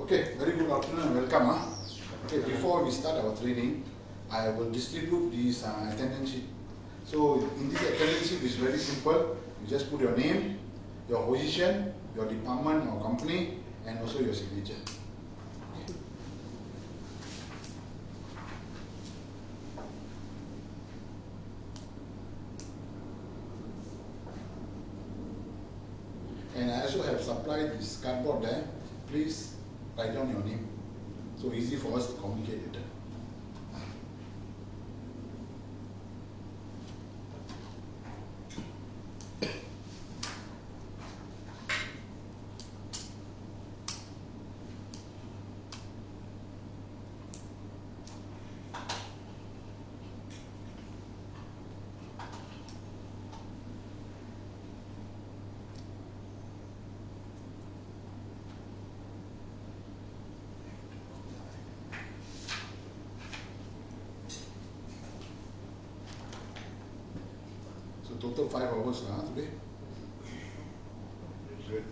Okay, very good afternoon and welcome. Okay, before we start our training, I will distribute this attendance sheet. So in this attendance sheet is very simple. You just put your name, your position, your department or company, and also your signature. And I also have supplied this cardboard there. Please write down your name. So easy for us to communicate later. So total 5 hours today. Good.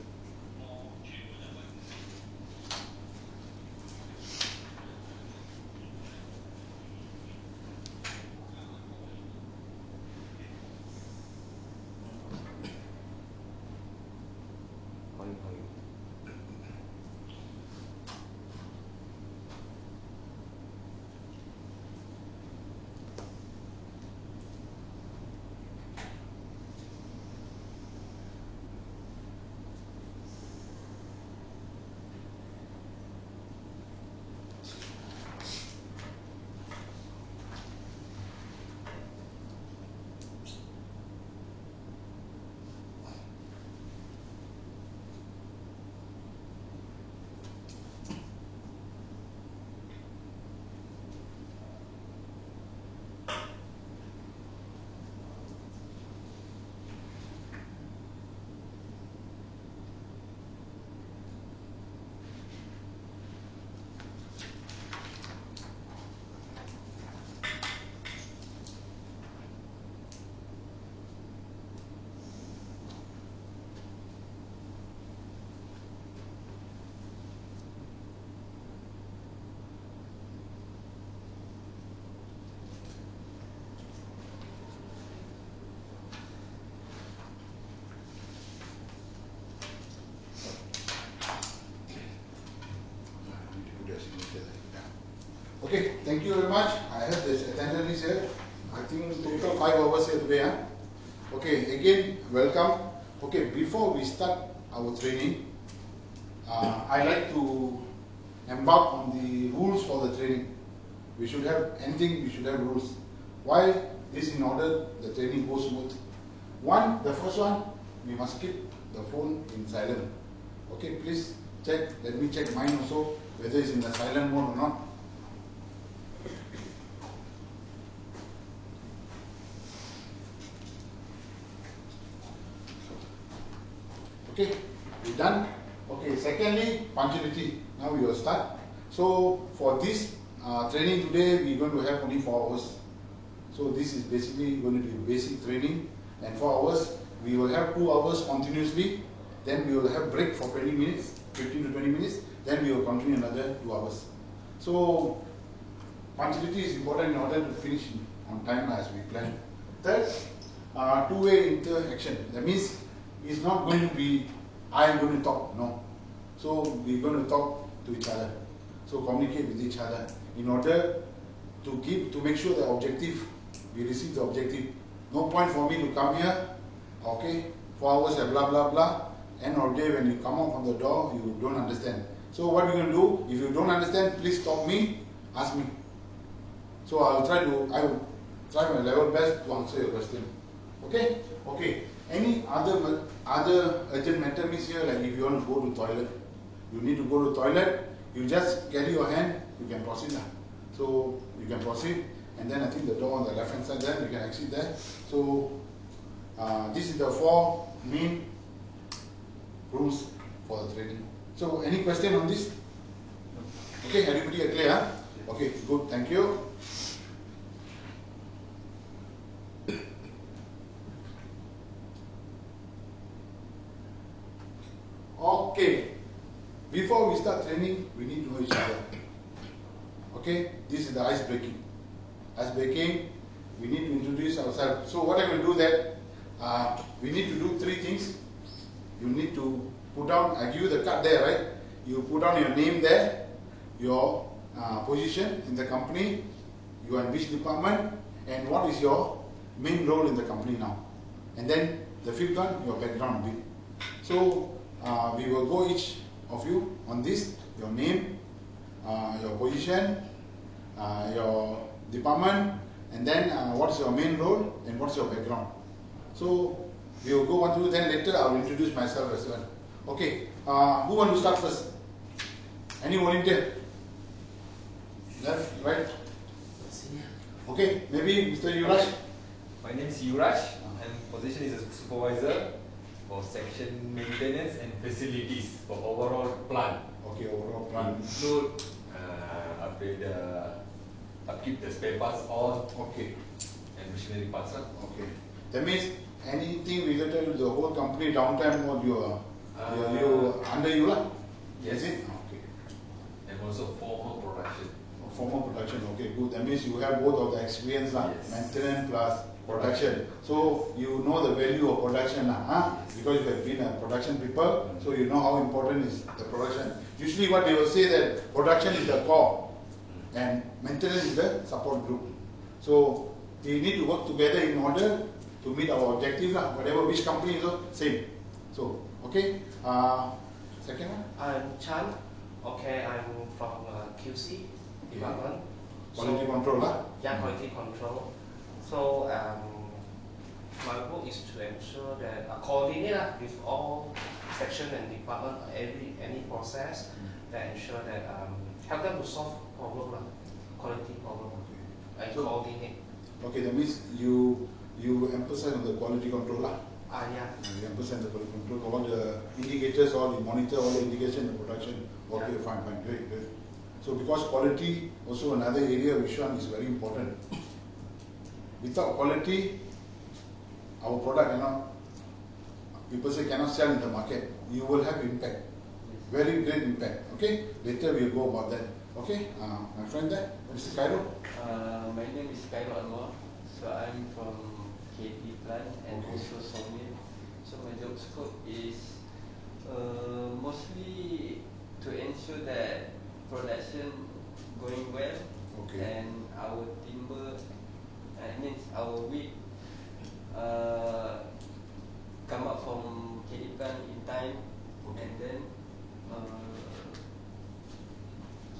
Okay, thank you very much. I have this attendance here. I think total 5 hours here today. Okay, again, welcome. Okay, before we start our training, I like to embark on the rules for the training. We should have anything, we should have rules. Why? This in order the training goes smooth. The first one, we must keep the phone in silent. Okay, please check, let me check mine also, whether it's in the silent mode or not. Okay, we done. Okay, secondly, punctuality. Now we will start. So for this training today, we're going to have only 4 hours. So this is basically going to be basic training. And 4 hours, we will have 2 hours continuously. Then we will have break for 20 minutes, 15 to 20 minutes. Then we will continue another 2 hours. So punctuality is important in order to finish on time as we plan. Third, two-way interaction. That means it's not going to be I'm going to talk, no. So we're going to talk to each other. So communicate with each other in order to make sure the objective, we receive the objective. No point for me to come here, okay, 4 hours and blah blah blah. End of the day when you come out from the door, you don't understand. So what you're going to do, if you don't understand, please stop me, ask me. So I will try my level best to answer your question. Okay? Okay. Any other urgent matter means here, like if you want to go to toilet, you need to go to toilet, you just carry your hand, you can proceed. So you can proceed, and then I think the door on the left hand side there, you can exit there. So this is the 4 main rules for the training. So any question on this? Okay, everybody clear? Huh? Okay, good, thank you. Okay. before we start training, we need to know each other. Okay, this is the ice breaking. Ice breaking, we need to introduce ourselves. So what I will do that, we need to do three things. You need to put down, I give you the card there, right? You put down your name there, your position in the company, you are in which department, and what is your main role in the company now. And then the fifth one, your background a bit. So we will go each of you on this, your name, your position, your department, and then what is your main role and what's your background. So we will go on through, then later I will introduce myself as well. Okay, who want to start first? Any volunteer? Left, right? Okay, maybe Mr. Yuraj. My name is Yuraj, and position is a supervisor for section maintenance and facilities for overall plant. Okay, overall plant. Include upkeep the spare parts on. Okay. And machinery parts. Okay. That means anything related to the whole company downtime, what you under you lah? Yes. Is it? Okay. And also formal production. Formal production, okay, good. That means you have both of the experience lah, Yes. maintenance plus production. So you know the value of production lah, huh? Because you have been a production people, so you know how important is the production. Usually what they will say that production is the core and maintenance is the support group. So we need to work together in order to meet our objectives lah. Whatever which company is same. So okay. Second one. I'm Chan. Okay, I'm from QC department. Quality control lah. Yeah, quality control. So my work is to ensure that coordinate with all section and department any process that ensure that help them to solve problem quality problem and So, coordinate. Okay, that means you emphasize on the quality control lah. Yeah. You emphasize the quality control, all the indicators, all you monitor all the indication, the production. Okay, Yeah. fine, great. So because quality also another area which one is very important. Without quality, our product people say cannot sell in the market. You will have impact, very great impact. Okay, later we'll go about that. Okay, my friend there, Mr. Cairo. My name is Cairo Anwar. So I'm from KP plant and Okay. also Somni. So my job scope is mostly to ensure that production going well, Okay. and our timber, our wheat come up from KP plant in time, Okay. and then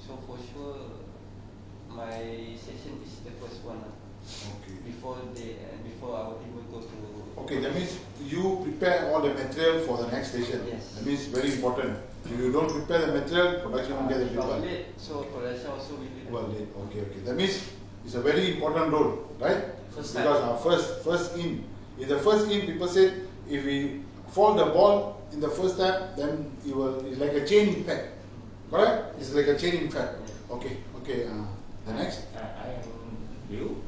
so for sure my section is the first one. Okay. Before our team will go to. Okay, that means you prepare all the material for the next station. Yes. That means very important. If you don't prepare the material, production won't get the If our people. late, so production also will be late. Well, okay. That means it's a very important role, right? First Because our first in. If the first in, people say if we fall the ball in the first step, then it's like a chain impact. Correct? It's like a chain impact. Okay. The next. I am Liu.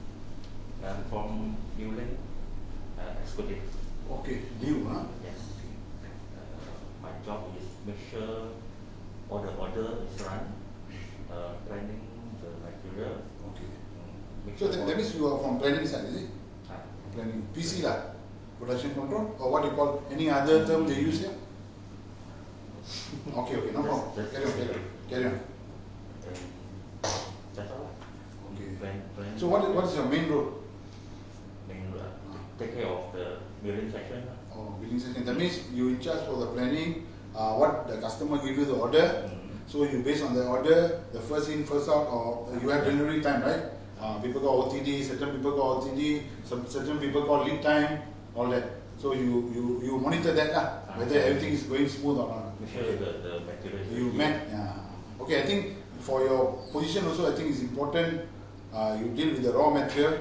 I'm from Newland Executive. Okay, Liu, huh? Yes. My job is make sure all the order is run, planning the material. Okay. Make So sure that means you are from planning side, is it? Ah, Planning, PC lah, production control, or what you call any other term they use here? Okay, no problem. Carry on. and that's all. Okay. Plan. So what is your main role? Main, take care of the milling section. Oh, billing section. That means you in charge for the planning. What the customer give you the order. So you based on the order, the first in, first out, or you have delivery time, right? People call OTD, certain people call OTD, certain people call lead time, all that. So you monitor that whether everything is going smooth or not. Make sure the material is You ready. met, okay. I think for your position also, I think it's important. You deal with the raw material.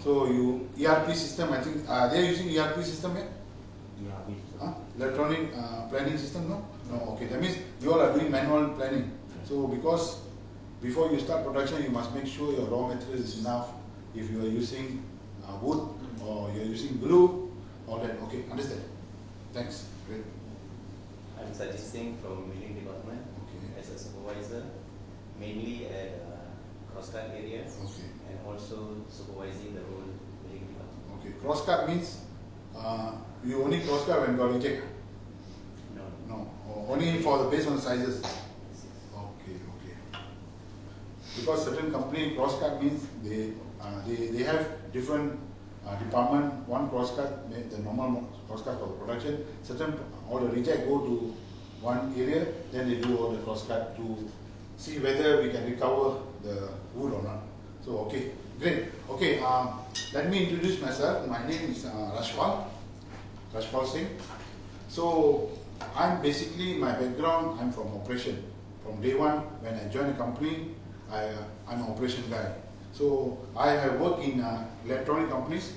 So you ERP system. I think they are using ERP system here. Yeah, Electronic planning system, no? No. Okay. That means you all are doing manual planning. So because before you start production, you must make sure your raw material is enough. If you are using wood or you are using glue, all that. Okay. Understand? Thanks. Great. I'm Sajid Singh from Milling Department Okay. as a supervisor, mainly at crosscut area Okay. and also supervising the whole Milling Department. Okay. Cross cut means you only cross cut when got reject. No, No. Or only for the based on the sizes. Okay. Okay. Because certain company cross cut means they have different department. One cross cut, the normal cross cut for the production. Certain all the reject go to one area, then they do all the cross cut to see whether we can recover the wood or not. So okay, great. Okay, let me introduce myself. My name is Rashpal Singh. So I'm basically, my background, I'm from operation. From day one, when I joined the company, I'm an operation guy. So I have worked in electronic companies.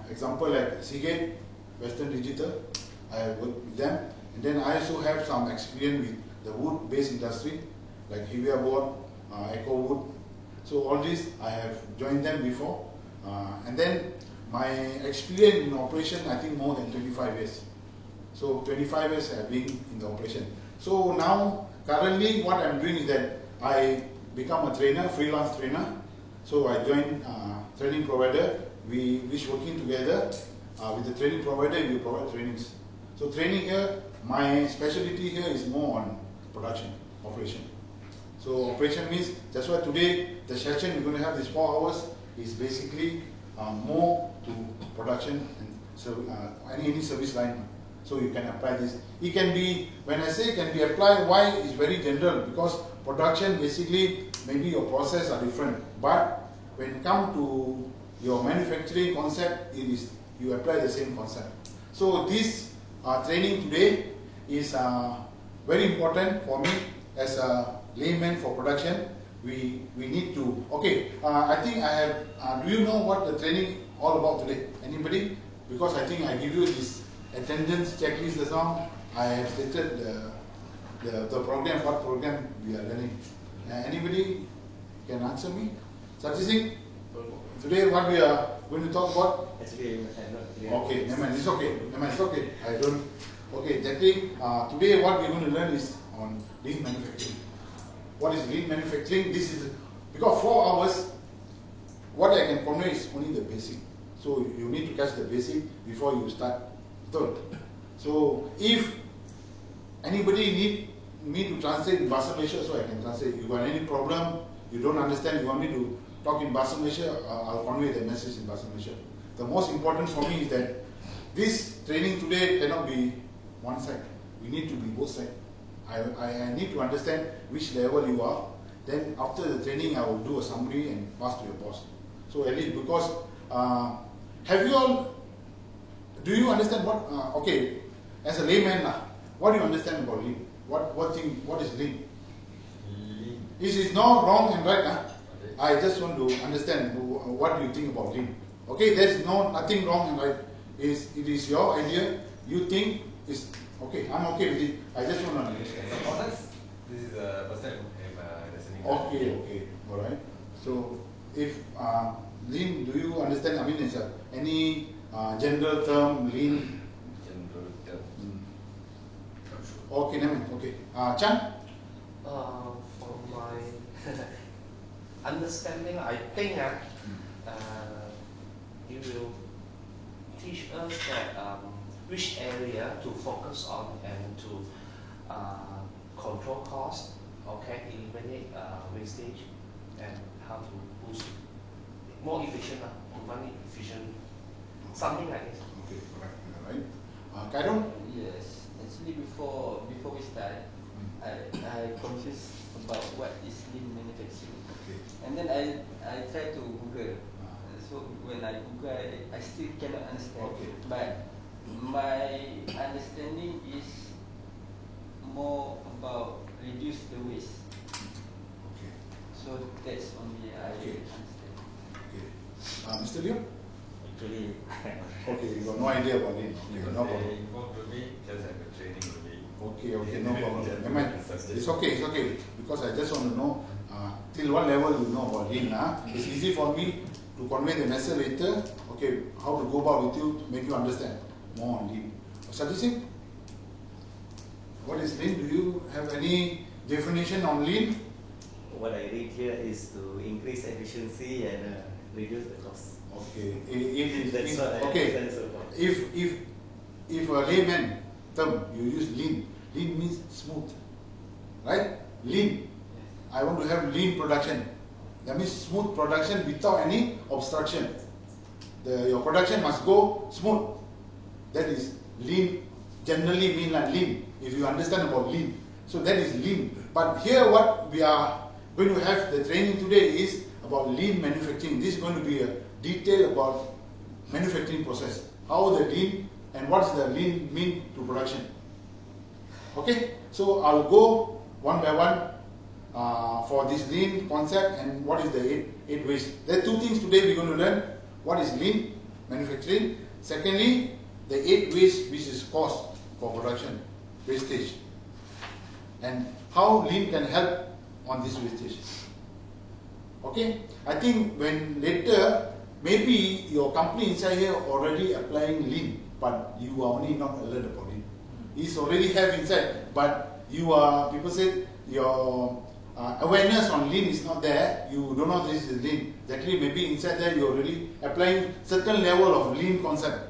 Example like Seagate, Western Digital. I have worked with them. And then I also have some experience with the wood-based industry, like Hevia Board, Eco Wood. So all this, I have joined them before. And then my experience in operation, I think more than 25 years. So 25 years I have been in the operation. So now, currently what I'm doing is that I become a trainer, freelance trainer. So I joined training provider. Which working together with the training provider, we provide trainings. So training here, my specialty here is more on production, operation. So operation means, that's why today the session we're going to have this 4 hours is basically more to production and any service line. So you can apply this. It can be, when I say can be applied, why is very general, because production basically maybe your process are different, but when it comes to your manufacturing concept, it is you apply the same concept. So this training today is very important for me as a layman for production. We need to, okay, I think I have, do you know what the training all about today? Anybody? Because I think I give you this attendance checklist just now. I have stated the program, what program we are running. Anybody can answer me? Sajid Singh? Today what we are going to talk about? actually I'm not clear. Okay, never mind, it's okay. Never mind, it's okay. I don't. Okay, Jackie, today what we're going to learn is on lean manufacturing. What is lean manufacturing? This is, because 4 hours, what I can convey is only the basic. So you need to catch the basic before you start third. So if anybody need me to translate in Bahasa Malaysia, so I can translate. You got any problem, you don't understand, you want me to talk in Bahasa Malaysia, I'll convey the message in Bahasa Malaysia. The most important for me is that this training today cannot be one side. We need to be both sides. I need to understand which level you are. Then after the training, I will do a summary and pass to your boss. So at least, because have you all, do you understand what, okay, as a layman, what do you understand about lean? What is lean? Lean. This is not wrong and right. I just want to understand what do you think about lean. Okay, there's nothing wrong and right. It is your idea. You think is okay. I'm okay with it. I just want to understand. This is the first time I'm listening. Okay, all right. So if lean, do you understand? I mean, it's any general term lean. General term. Okay, never mind. Okay. Chan. From my understanding, I think you will teach us that which area to focus on and to control cost, okay, eliminate wastage, and how to boost more efficient, to run it efficient, something like this. Okay, all right. Khairul. Yes, actually before we start, I confused about what is lean manufacturing. Okay. And then I try to Google. So when I Google, I still cannot understand. Okay. But my understanding is more about reduce the waste. Okay. So that's only I Okay. understand. Okay. Mr. Liu. Actually, Okay, you got no idea about it. Okay, no problem. They informed to me, just have a training only. Okay, no problem. Never mind. It's okay. Because I just want to know till what level you know about lean. It's easy for me to convey the message later. Okay, how to go about with you to make you understand more on lean. Sajid Singh? What is lean? Do you have any definition on lean? What I read here is to increase efficiency and reduce the cost. Okay. That's what I Okay. understand so far. If a layman term you use lean, lean means smooth, right? Lean. I want to have lean production. That means smooth production without any obstruction. Your production must go smooth. That is lean. Generally mean like lean. If you understand about lean, so that is lean. But here what we are going to have the training today is about lean manufacturing. This is going to be a detail about manufacturing process. How the lean and what does the lean mean to production. Okay, so I'll go one by one for this lean concept and what is the eight ways. There are two things today we're going to learn. What is lean manufacturing? Secondly, the 8 ways which is cost for production, wastage, and how lean can help on this wastage. Okay, I think when later maybe your company inside here already applying lean, but you are only not alert about it. It's already have inside, but you are, people say your awareness on lean is not there. You don't know this is lean. Exactly, maybe inside there you are already applying certain level of lean concept.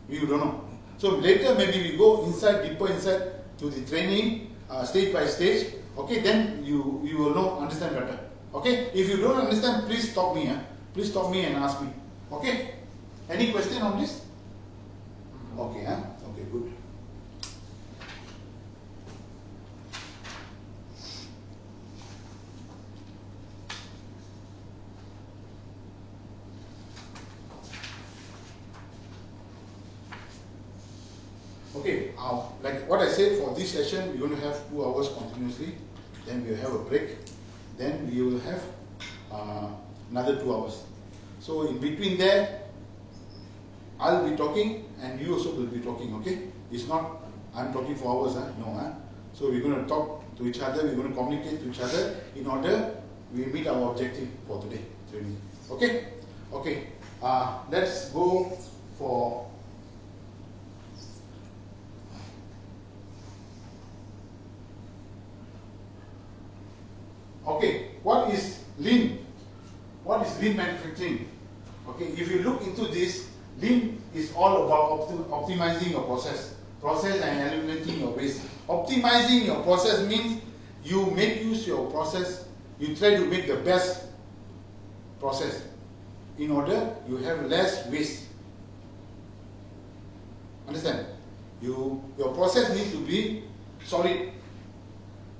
You don't know. So later maybe we go inside, deeper inside to the training, stage by stage. Okay, then you will know, understand better. Okay, if you don't understand, please stop me. Please stop me and ask me. Okay, any question on this? Okay, okay, good. Okay, like what I said, for this session, we're going to have 2 hours continuously. Then we'll have a break. Then we will have another 2 hours. So in between there, I'll be talking and you also will be talking, okay? It's not I'm talking for hours, no. So we're going to talk to each other, we're going to communicate to each other in order we meet our objective for today training. Okay? Okay. Let's go for okay, what is lean? What is lean manufacturing? Okay, if you look into this, lean is all about optimizing your process and eliminating your waste. Optimizing your process means you make use your process, you try to make the best process in order you have less waste. Understand? Your process needs to be solid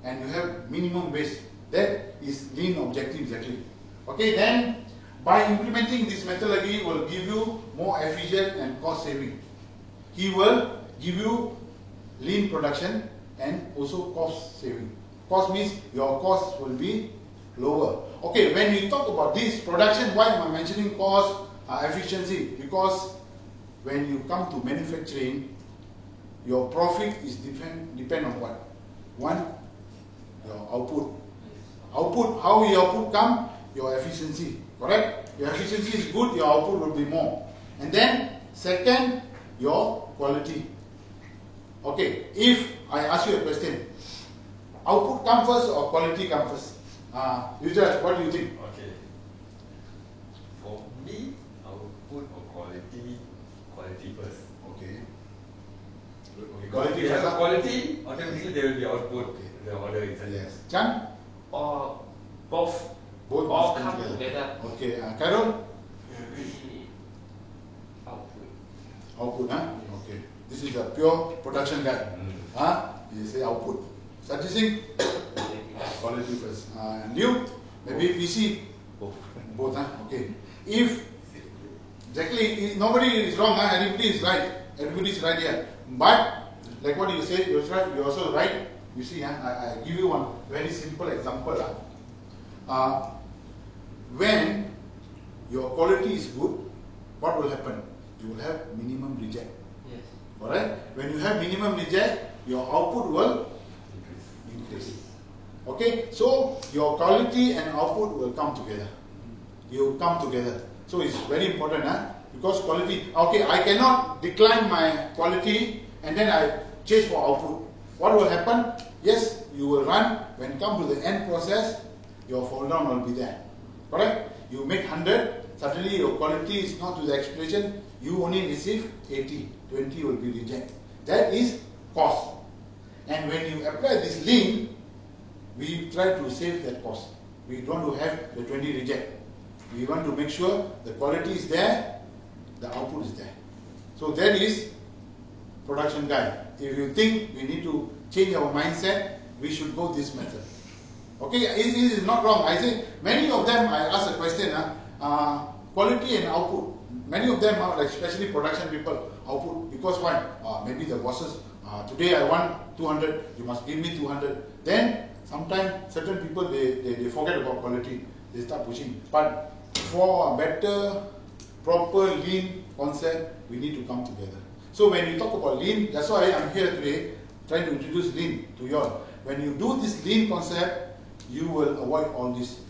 and you have minimum waste. That is lean objective exactly. Okay, then by implementing this methodology will give you more efficient and cost saving. He will give you lean production and also cost saving. Cost means your cost will be lower. Okay, when we talk about this production, why am I mentioning cost, efficiency? Because when you come to manufacturing, your profit is depend on what? One, your output. Output, how your output come? Your efficiency, correct? Your efficiency is good, your output will be more. And then, second, your quality. Okay, if I ask you a question, output come first or quality come first? Yujraj, what do you think? Okay. For me, output or quality first. Okay. Okay, If quality you have first. quality, automatically there will be output. Okay. The order itself. Yes. Chan? Or both. Both All must come together. Okay, Carol? Output. Output, Okay. This is a pure production guy. You say output. Sajid Singh? Quality first. And you? Maybe PC? Both. Both, Okay. If exactly nobody is wrong, everybody is right. Everybody is right here. But like what you said, you're right. You're also right. You see, I give you one very simple example. When your quality is good, what will happen? You will have minimum reject. Yes. Alright? When you have minimum reject, your output will increase. Okay? So your quality and output will come together. You come together. So it's very important, because quality, okay, I cannot decline my quality and then I chase for output. what will happen? Yes, you will run. When come to the end process, your fall down will be there. Correct? You make 100, suddenly your quality is not to the expectation, you only receive 80, 20 will be rejected. That is cost. And when you apply this lean, we try to save that cost. We don't want to have the 20 reject. We want to make sure the quality is there, the output is there. So that is production guide. If you think we need to change our mindset, we should go this method. Okay, it is not wrong. I say many of them, I ask a question, quality and output. Many of them are, like, especially production people, output, because why? Maybe the bosses, today I want 200, you must give me 200. Then sometimes certain people, they forget about quality, they start pushing. But for a better, proper lean concept, we need to come together. So when you talk about lean, that's why I'm here today, trying to introduce lean to you all. When you do this lean concept, you will avoid all this.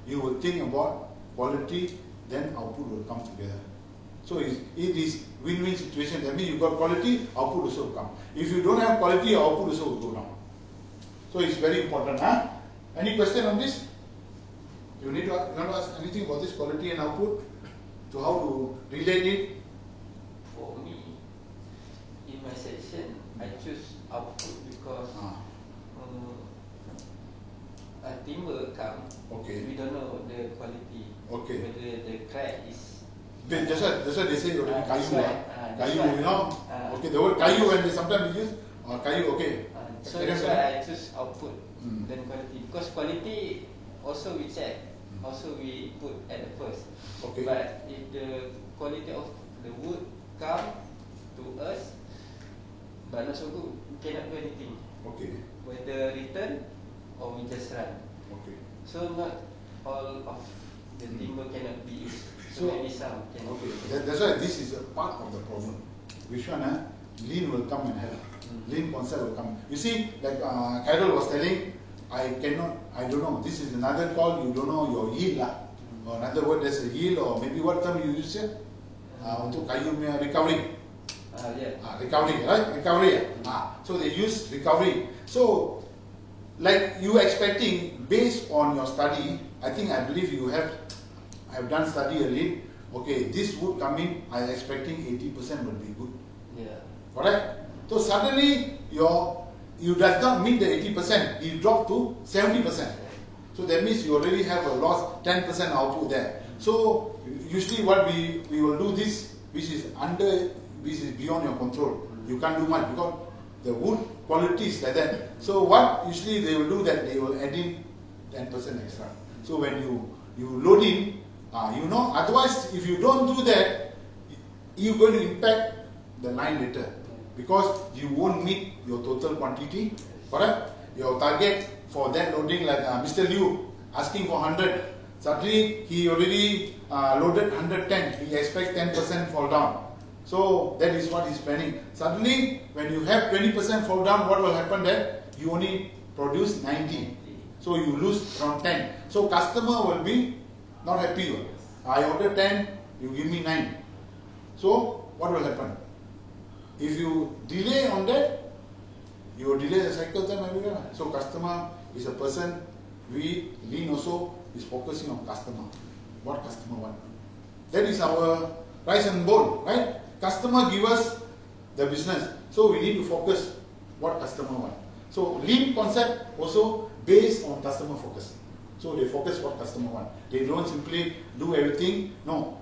You will think about quality, then output will come together. So it is win-win situation. That means you got quality, output also will come. If you don't have quality, output also will go down. So it's very important. Huh? Any question on this? You want to ask anything about this quality and output? To how to relate it? For me, in my section, I choose output because a timber come, Okay. we don't know the quality, Okay. whether the crack is. That's why they say already That's kayu. why, that's Kayu, why. you know. Okay, the word kayu, when they sometimes use kayu, okay. So that's why I choose output Mm. than quality, because quality also we check, also we put at the first. Okay. But if the quality of the wood come to us, but not so good, we cannot do anything. Okay. Whether return or we just run. Okay. So not all of the timber cannot be used. So, So- maybe some can. Okay. That's why this is a part of the problem. Which one? Lean will come and help. Lean concept will come. You see, like Carol was telling, I don't know. This is another call. You don't know your yield lah. Or another word, there's a yield, or maybe what term you use here? Untuk kayu punya recovery. Yeah. Recovery, right? Recovery. So they use recovery. So, like you expecting, based on your study, I believe you have done study early. Okay, this would come in, I'm expecting 80% would be good. Yeah. Correct? So suddenly you does not meet the 80%, you drop to 70%. So that means you already have a loss 10% output there. So usually what we will do this, which is beyond your control. You can't do much because the wood quality is like that. So what usually they will do, that they will add in 10% extra. So when you load in, otherwise if you don't do that, you're going to impact the line later, because you won't meet your total quantity. Correct? Your target for that loading, like Mr. Liu asking for 100, suddenly he already loaded 110, he expects 10% fall down. So that is what he's planning. Suddenly when you have 20% fall down, what will happen there? You only produce 90. So you lose around 10. So customer will be not happy. I order 10, you give me 9. So what will happen? If you delay on that, you will delay the cycle time everywhere. So customer is a person, we lean also is focusing on customer. What customer want. That is our rice and bone, right? Customer give us the business. So we need to focus what customer want. So lean concept also based on customer focus. So they focus what customer want. They don't simply do everything. No.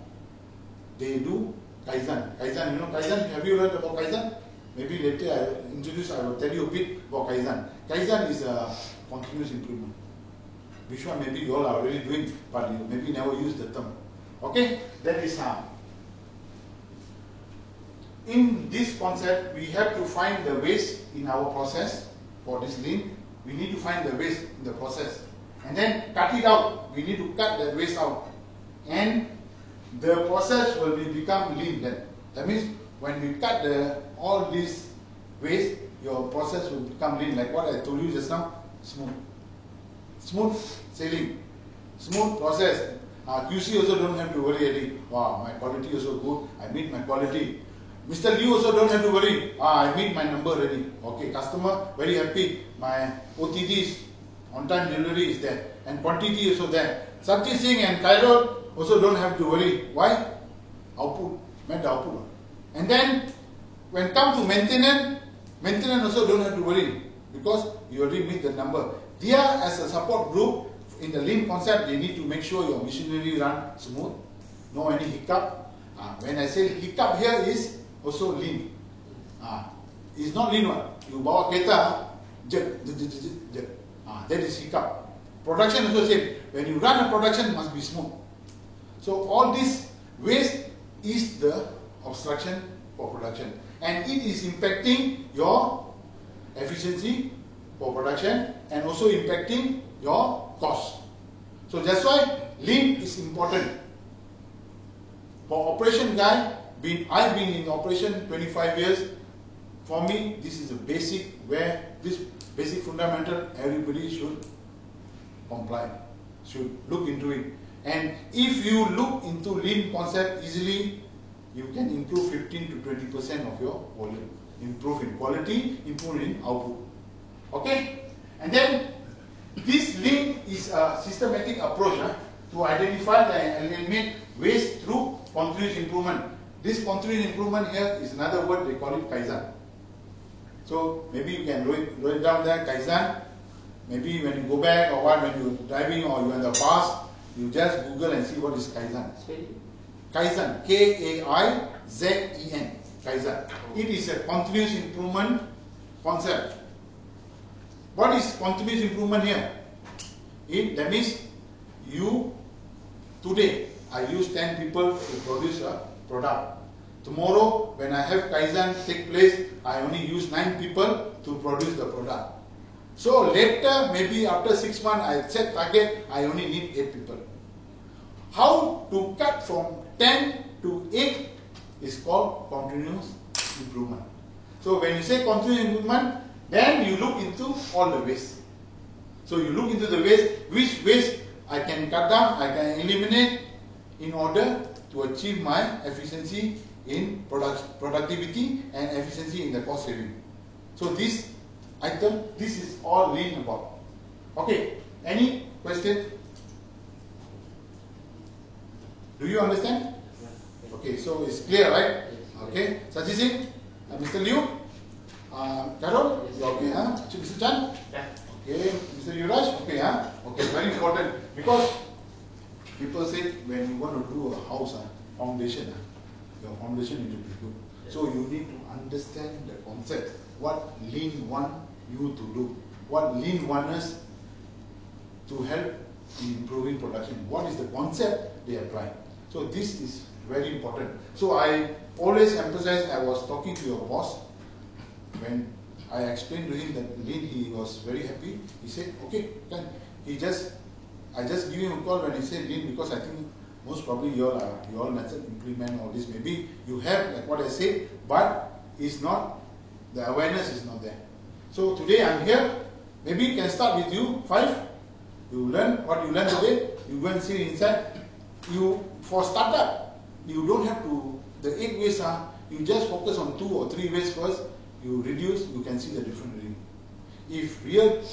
They do Kaizen. Kaizen, you know Kaizen? Have you heard about Kaizen? Maybe later I will tell you a bit about Kaizen. Kaizen is a continuous improvement. Which one maybe you all are already doing, but you maybe never use the term. Okay? That is how. In this concept, we have to find the waste in our process for this lean. We need to find the waste in the process. And then cut it out. We need to cut that waste out. And the process will become lean then. That means when we cut all this waste, your process will become lean. Like what I told you just now, smooth. Smooth sailing. Smooth process. QC also don't have to worry. Wow, my quality also good. I meet my quality. Mr. Liu also don't have to worry. I meet my number already. Okay, customer very happy. My OTD is on time delivery is there and quantity also there. Sati Singh and Cairo also don't have to worry. Why? Output, met the output. And then when come to maintenance, maintenance also don't have to worry because you already meet the number. They are as a support group in the lean concept. They need to make sure your machinery run smooth, no any hiccup. When I say hiccup here is also lean. It's not lean one. You bawa kereta, jerk. That is hiccup. Production also same. When you run a production, must be smooth. So all this waste is the obstruction for production, and it is impacting your efficiency for production and also impacting your cost. So that's why lean is important. For operation guy, I've been in operation 25 years. For me, this is a basic where this basic fundamental everybody should comply, should look into it. And if you look into lean concept easily, you can improve 15 to 20% of your volume. Improve in quality, improve in output. Okay? And then this lean is a systematic approach to identify and eliminate waste through continuous improvement. This continuous improvement here is another word, they call it Kaizen. So maybe you can write it down there, Kaizen. Maybe when you go back or what, when you're driving or you're in the bus, you just Google and see what is Kaizen. Kaizen, K-A-I-Z-E-N, Kaizen. It is a continuous improvement concept. What is continuous improvement here? That means today I use 10 people to produce a product. Tomorrow when I have Kaizen take place, I only use 9 people to produce the product. So later, maybe after 6 months, I set target, I only need 8 people. How to cut from 10 to 8 is called continuous improvement. So when you say continuous improvement, then you look into all the waste. So you look into the waste, which waste I can cut down, I can eliminate in order to achieve my efficiency in productivity and efficiency in the cost saving. So this item, this is all lean about. Okay, any question? Do you understand? Okay, so it's clear, right? Okay, Saji Singh, Mr. Liu, Carol, you okay, huh? Mr. Chan? Okay, Mr. Yuraj, okay, huh? Okay, very important because people say when you want to do a house, foundation, your foundation need to be good. So you need to understand the concept. What lean want you to do? What lean want us to help in improving production? What is the concept they apply? So this is very important. So I always emphasize, I was talking to your boss, when I explained to him that lean, he was very happy. He said, okay, then I just give him a call when he said lean because I think most probably you all method implement all this. Maybe you have like what I said, but it's not, the awareness is not there. So today I'm here, maybe can start with you, 5. You learn what you learn today, you go and see inside. For startup, you don't have to, the 8 ways you just focus on 2 or 3 ways first, you reduce, you can see the difference. If real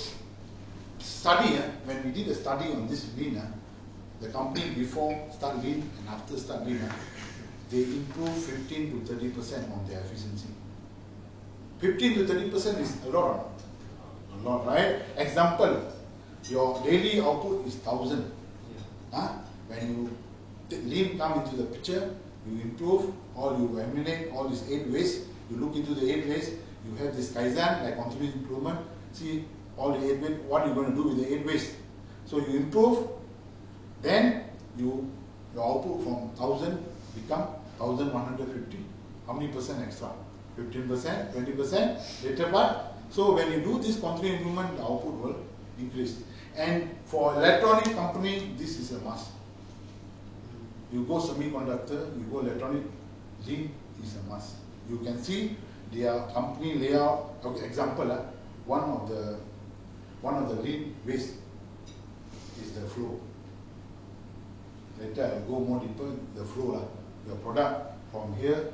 study, when we did a study on this lean, the company before start lean and after start lean, they improve 15 to 30% on their efficiency. 15 to 30% is a lot, right? Example, your daily output is 1,000. When you lean come into the picture, you improve or you eliminate all these 8 ways. You look into the 8 ways. You have this Kaizen, like continuous improvement. See all the 8 ways. What you're going to do with the 8 ways? So you improve. Then your output from 1,000 become 1,150. How many percent extra? 15%, 20%, later part. So when you do this continuous improvement, the output will increase. And for electronic company, this is a must. You go semiconductor, you go electronic, lean is a must. You can see their company layout. Okay, example, one of the lean waste is the flow. Later I will go more deeper, the flow, your product from here,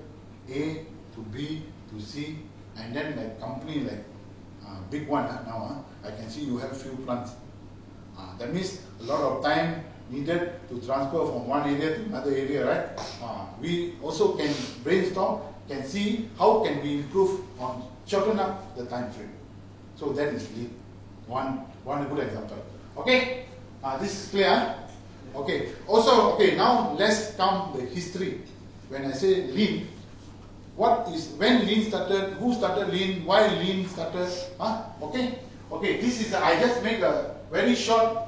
A to to B to C, and then like company like big one now, I can see you have few plants. That means a lot of time needed to transfer from one area to another area, right? We also can brainstorm, can see how can we improve on shorten up the time frame. So that is one good example. Okay, this is clear. Okay. Also, okay. Now let's count the history. When I say lean, when lean started? Who started lean? Why lean started? Okay. Okay. This is I just make a very short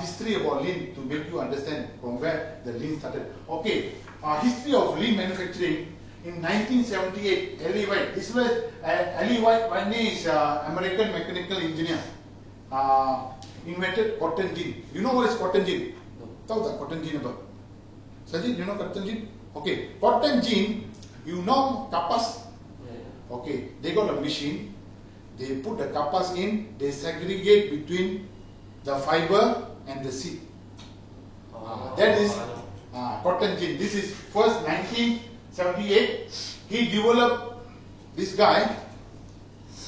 history about lean to make you understand from where the lean started. Okay. History of lean manufacturing. In 1978, L.E. White. This was L.E. White is American mechanical engineer. Invented cotton gin. You know what is cotton gin? Tahu tak cotton gin apa? Sajid, you know cotton gin? Okay, cotton gin, you know kapas? Okay, they got a machine. They put the kapas in. They segregate between the fiber and the seed. That is cotton gin. This is first 1978. He developed, this guy,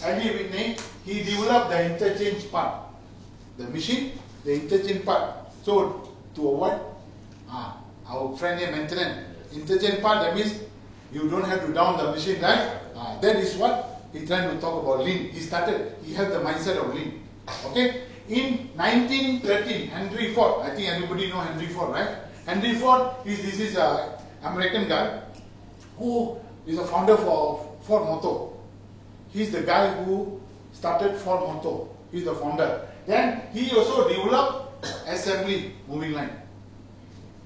Eddie Whitney, he developed the interchange part. The machine, the interchange part. So, to avoid our friend here maintenance, interchange part, that means you don't have to down the machine, right? That is what he trying to talk about lean. He had the mindset of lean. Okay? In 1913, Henry Ford, I think everybody know Henry Ford, right? Henry Ford, this is an American guy who is a founder for Ford Motor. He's the guy who started Ford Motor. He's the founder. Then he also developed assembly moving line.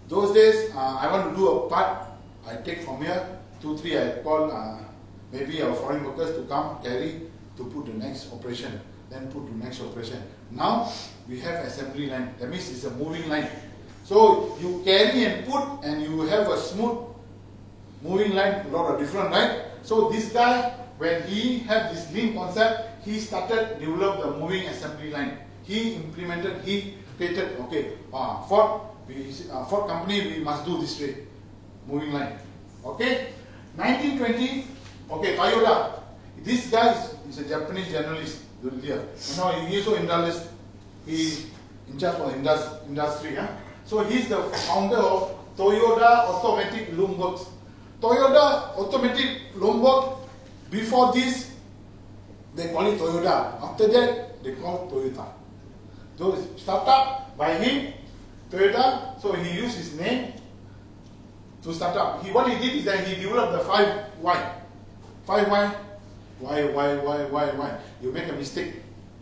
Those days, I want to do a part. I take from here, 2, 3. I call maybe our foreign workers to come carry to put the next operation. Then put the next operation. Now we have assembly line. That means it's a moving line. So you carry and put, and you have a smooth moving line. A lot of different, right? So this guy, when he had this lean concept, he started develop the moving assembly line. He implemented, he created, okay, Ford company, we must do this way, moving line. Okay, 1920, okay, Toyota. This guy is a Japanese journalist. You know, he is also industrialist. He in charge of industry. So he's the founder of Toyota Automatic Loom Works. Toyota Automatic Loom Works. Before this, they call it Toyota. After that, they call it Toyota. So it's startup by him, Toyota. So he used his name to start up. What he did is that he developed the 5 why. 5 why? Why? You make a mistake.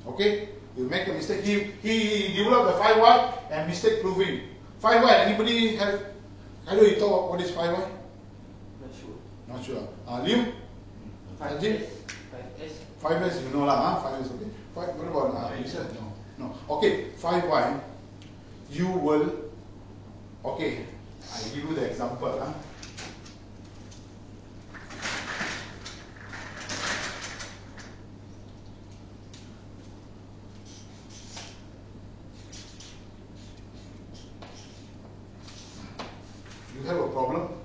Okay? You make a mistake. He developed the 5 why and mistake proving. 5 why. Anybody have? How do you talk what is 5 why? Not sure. Liu? 5S. 5S, you know lah, 5S, okay. What about Lisa? No. Okay, 5 why. You will, okay, I give you the example. You have a problem.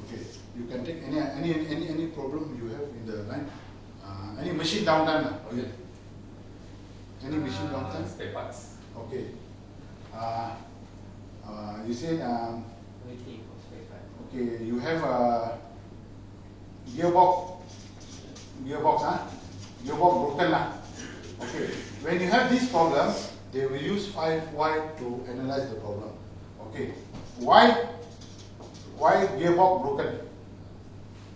Okay, you can take any problem you have in the line. Any machine downtime. Okay. Any machine downtime? Spare parts. Okay. You said Waiting for spare part. okay. You have a gearbox. Gearbox broken lah. Okay. When you have this problem, they will use 5 why to analyze the problem. Okay. Why gearbox broken?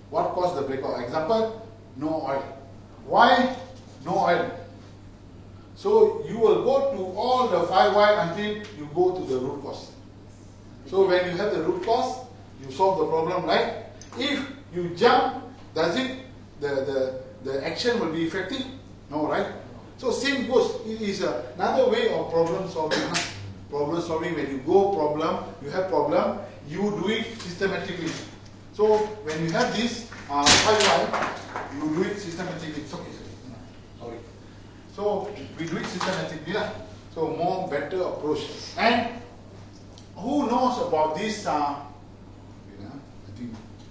What caused the breakout? Example, no oil. Why no oil? So you will go to all the 5 why until you go to the root cause. So when you have the root cause, you solve the problem, right? If you jump, does it the action will be effective? No, right? So same goes. It is another way of problem solving. Problem solving, when you go problem, you have problem, you do it systematically. So when you have this 5 why, you do it systematically. It's okay. Sorry. So we do it systematically. So more better approach. And who knows about this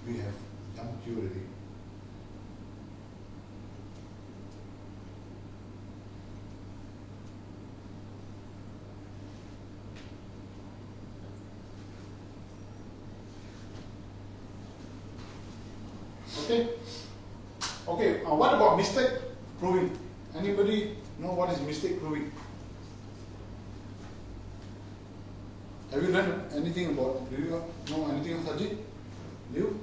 we have jumped queue already. Okay. Okay. What about mistake proving? Anybody know what is mistake proving? Have you done anything about? Do you know anything of Sajid? You?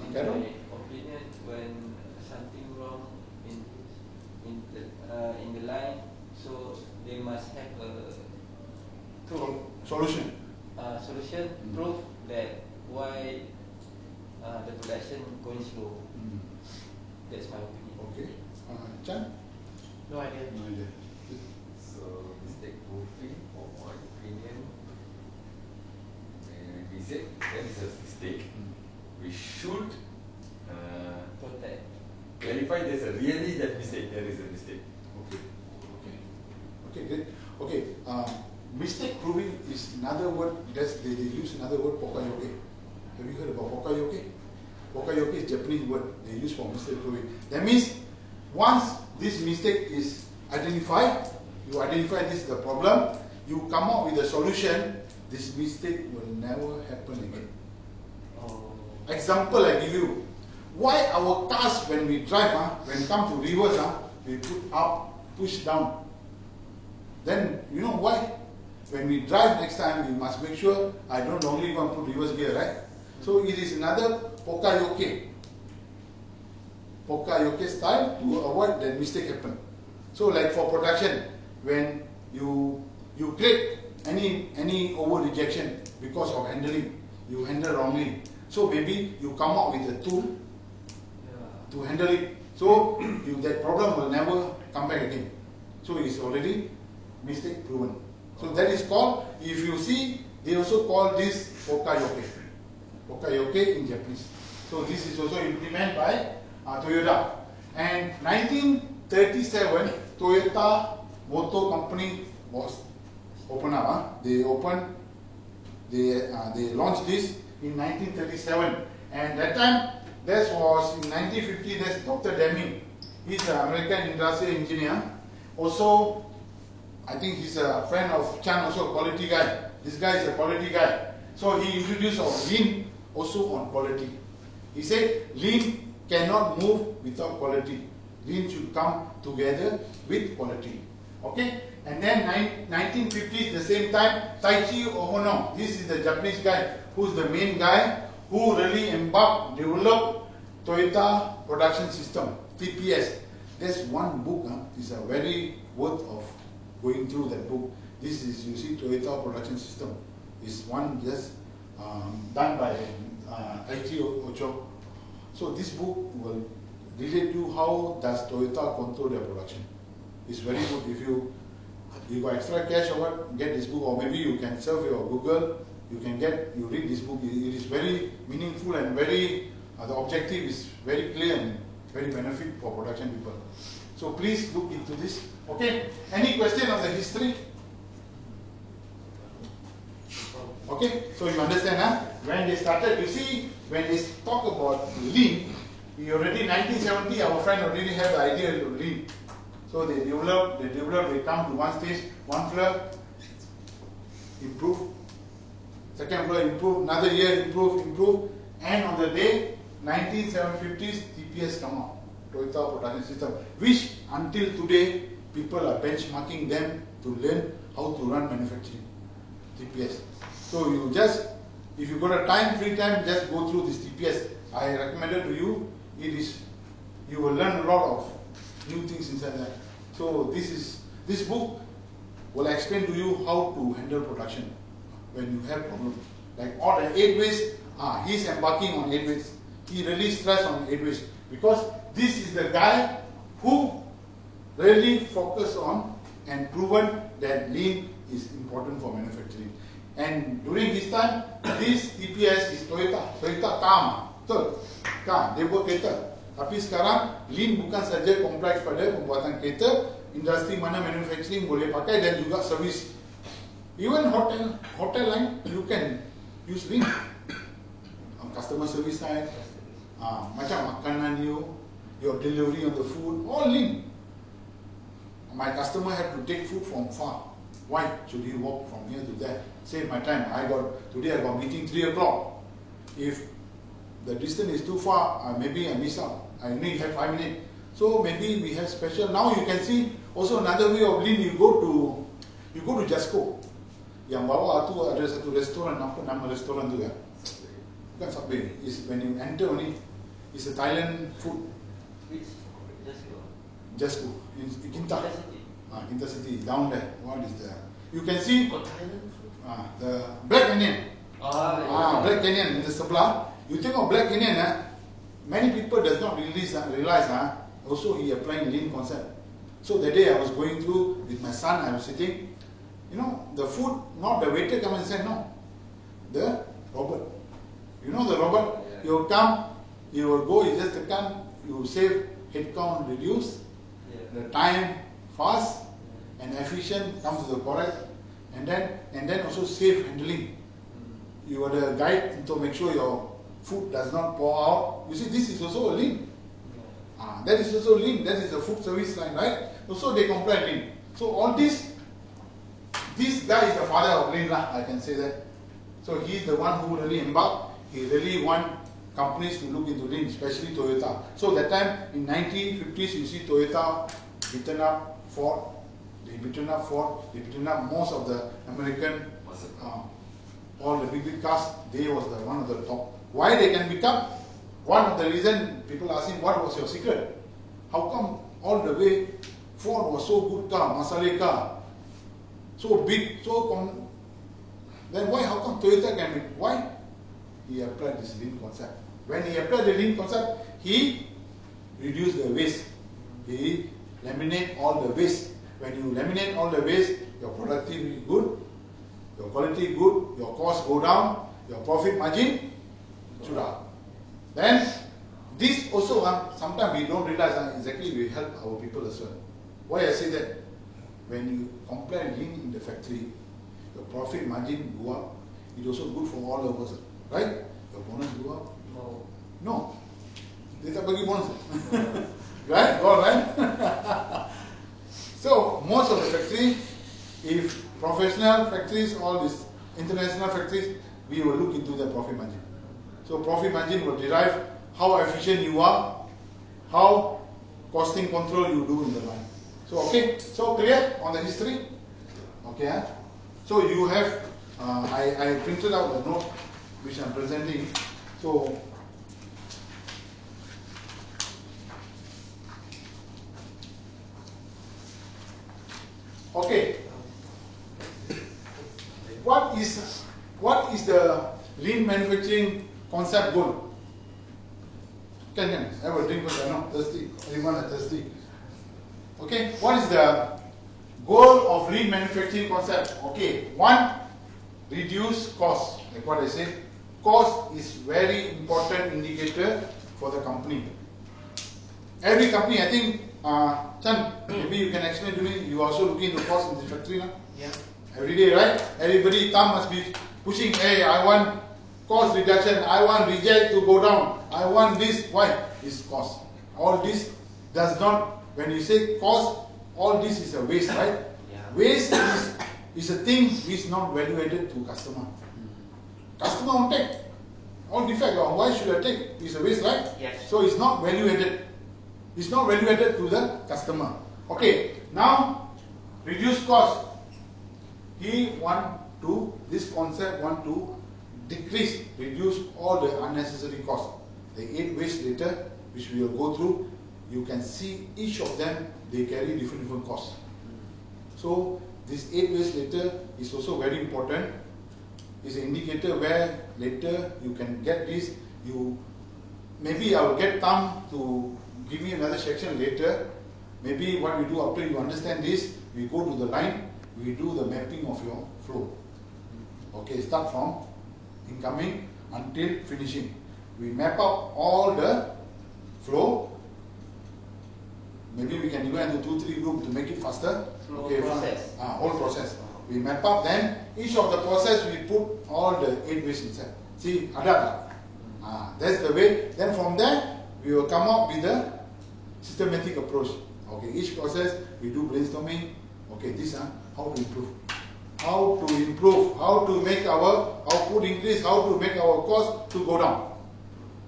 In Carol? my opinion, when something wrong in the line, so they must have a proof, Solution. solution, proof that why the production going slow. That's my opinion. Okay. Chan? No idea. No idea. So mistake proofing, for my opinion, we said that is a mistake. We should Protect. clarify there's a really that mistake. There is a mistake. Okay. Okay. Okay. Great. Okay. Mistake proving is another word. They use another word, pokayoke. Have you heard about pokayoke? Pokayoke is Japanese word they use for mistake proving. That means once this mistake is identified, you identify this is the problem, you come up with a solution, this mistake will never happen again. Oh. Example I give you. Why our cars when we drive, when come to reverse, we put up, push down. Then you know why? When we drive next time, we must make sure I don't only go and put reverse gear, right? So it is another pokayoke. Pokayoke style to avoid that mistake happen. So like for production, when you create any over rejection because of handling, you handle wrongly. So maybe you come up with a tool to handle it. So that problem will never come back again. So it's already mistake proven. So that is called, if you see, they also call this pokayoke. Pokayoke in Japanese. So this is also implemented by Toyota. And 1937, Toyota Motor Company was opened up. They launched this in 1937. And that time, this was in 1950. That's Dr. Deming. He's an American industrial engineer. Also, I think he's a friend of Chan, also a quality guy. This guy is a quality guy. So he introduced lean also on quality. He said lean cannot move without quality. Lean should come together with quality. Okay? And then 1950s, the same time, Taichi Ohono, this is the Japanese guy who's the main guy who really developed Toyota production system, TPS. There's one book, is a very worth of going through that book. This is, you see, Toyota production system. Is one just done by Taichi Ocho. So this book will relate to how does Toyota control their production. It's very good. If you got extra cash or what, get this book, or maybe you can surf your Google, you read this book. It is very meaningful and very, the objective is very clear and very benefit for production people. So please look into this. Okay, any question of the history? Okay, so you understand, when they started, you see, when they talk about lean, we already, 1970, our friend already had the idea of lean. So they develop, they come to one stage, one floor, improve, second floor, improve, another year, improve, and on the day, 1950s, TPS come out, Toyota production system, which until today, people are benchmarking them to learn how to run manufacturing, TPS. So you just, if you got a time, free time, just go through this TPS. I recommended to you, you will learn a lot of new things inside that. So this book will explain to you how to handle production when you have problems. Like all the 8 ways, he's embarking on 8 ways. He really stressed on 8 ways because this is the guy who really focused on and proven that lean is important for manufacturing. And during his time, this TPS is Toyota car. Betul? Car, dia buat kereta. Tapi sekarang lean bukan saja kompleks pada pembuatan kereta, industri mana manufacturing boleh pakai dan juga servis. Even hotel line you can use lean. customer service side, macam makanan you, your delivery of the food, all lean. My customer had to take food from far. Why should he walk from here to there? Save my time. Today I got meeting 3 o'clock. If the distance is too far, maybe I miss out. I only have 5 minutes. So maybe we have special. Now you can see also another way of lean. You go to Jasco. Yang bawah tu ada satu restoran, apa nama restoran tu ya? Bukan Subway. Is when you enter only. It's a Thailand food. Which? Jasco in Kinta. City. Kinta City down there. What is there? You can see Got Thailand food? the Black Canyon. Yeah. Black Canyon in the sebelah. You think of Black Canyon, many people does not realize also he applying lean concept. So that day I was going through with my son, I was sitting, the food, not the waiter come and say no, the robot. You know the robot, Yeah. you will come, you will go, you just come, you save headcount reduce, Yeah. the time fast and efficient comes to the correct, and then also safe handling. You are the guide to make sure your food does not pour out. You see, this is also a lean. That is also lean. That is a food service line, right? Also they comply lean. So all this guy is the father of lean, I can say that. So he is the one who really embarked. He really want companies to look into lean, especially Toyota. So that time in 1950s, you see Toyota beaten up Ford. They beaten up Ford. They beaten up most of the American. All the big cars, they was the one of the top. Why they can become? One of the reason people asking, what was your secret? How come all the way Ford was so good car, Masaleh car, so big, then why, how come Toyota can be? Why? He applied this lean concept. When he applied the lean concept, he reduced the waste. He eliminate all the waste. When you eliminate all the waste, your productivity good, your quality good, your cost go down, your profit margin should up. Then this also sometimes we don't realize exactly we help our people as well. Why I say that? When you compare lean in the factory, your profit margin go up. It's also good for all of us, right? Your bonus go up. No. They tak bagi bonus. Right? Go on, right? So most of the factory, if professional factories, all these international factories, we will look into the profit margin. So profit margin will derive how efficient you are, how costing control you do in the line. So okay, so clear on the history? Okay, so you have, I printed out the note which I'm presenting. So okay, what is the lean manufacturing concept goal? Can have a drink because I know thirsty. Everyone is thirsty. Okay, what is the goal of lean manufacturing concept? Okay, one, reduce cost. Like what I said, cost is very important indicator for the company. Every company, I think, Chan, maybe you can explain to me. You also looking into cost in the factory now. Yeah. Every day, right? Everybody must be pushing. Hey, I want cost reduction. I want reject to go down. I want this. Why? It's cost. All this does not. When you say cost, all this is a waste, right? Yeah. Waste is a thing which is not value added to customer. Customer won't take. All defect. Why should I take? It's a waste, right? Yes. So it's not value added. It's not value added to the customer. Okay. Now reduce cost. This concept want to decrease, reduce all the unnecessary costs. The 8 waste later, which we will go through, you can see each of them, they carry different costs. So this 8 waste later is also very important. It's an indicator where later you can get this. Maybe I will get time to give me another section later. Maybe what we do after you understand this, we go to the line, we do the mapping of your flow. Okay, start from incoming until finishing. We map out all the flow. Maybe we can divide into 2-3 groups to make it faster. Flow process. Whole process. We map up, then each of the process we put all the 8 waste inside. See, ada tak? That's the way. Then from there, we will come up with a systematic approach. Okay, each process we do brainstorming. Okay, this how to improve. How to improve, how to make our output increase, how to make our cost to go down.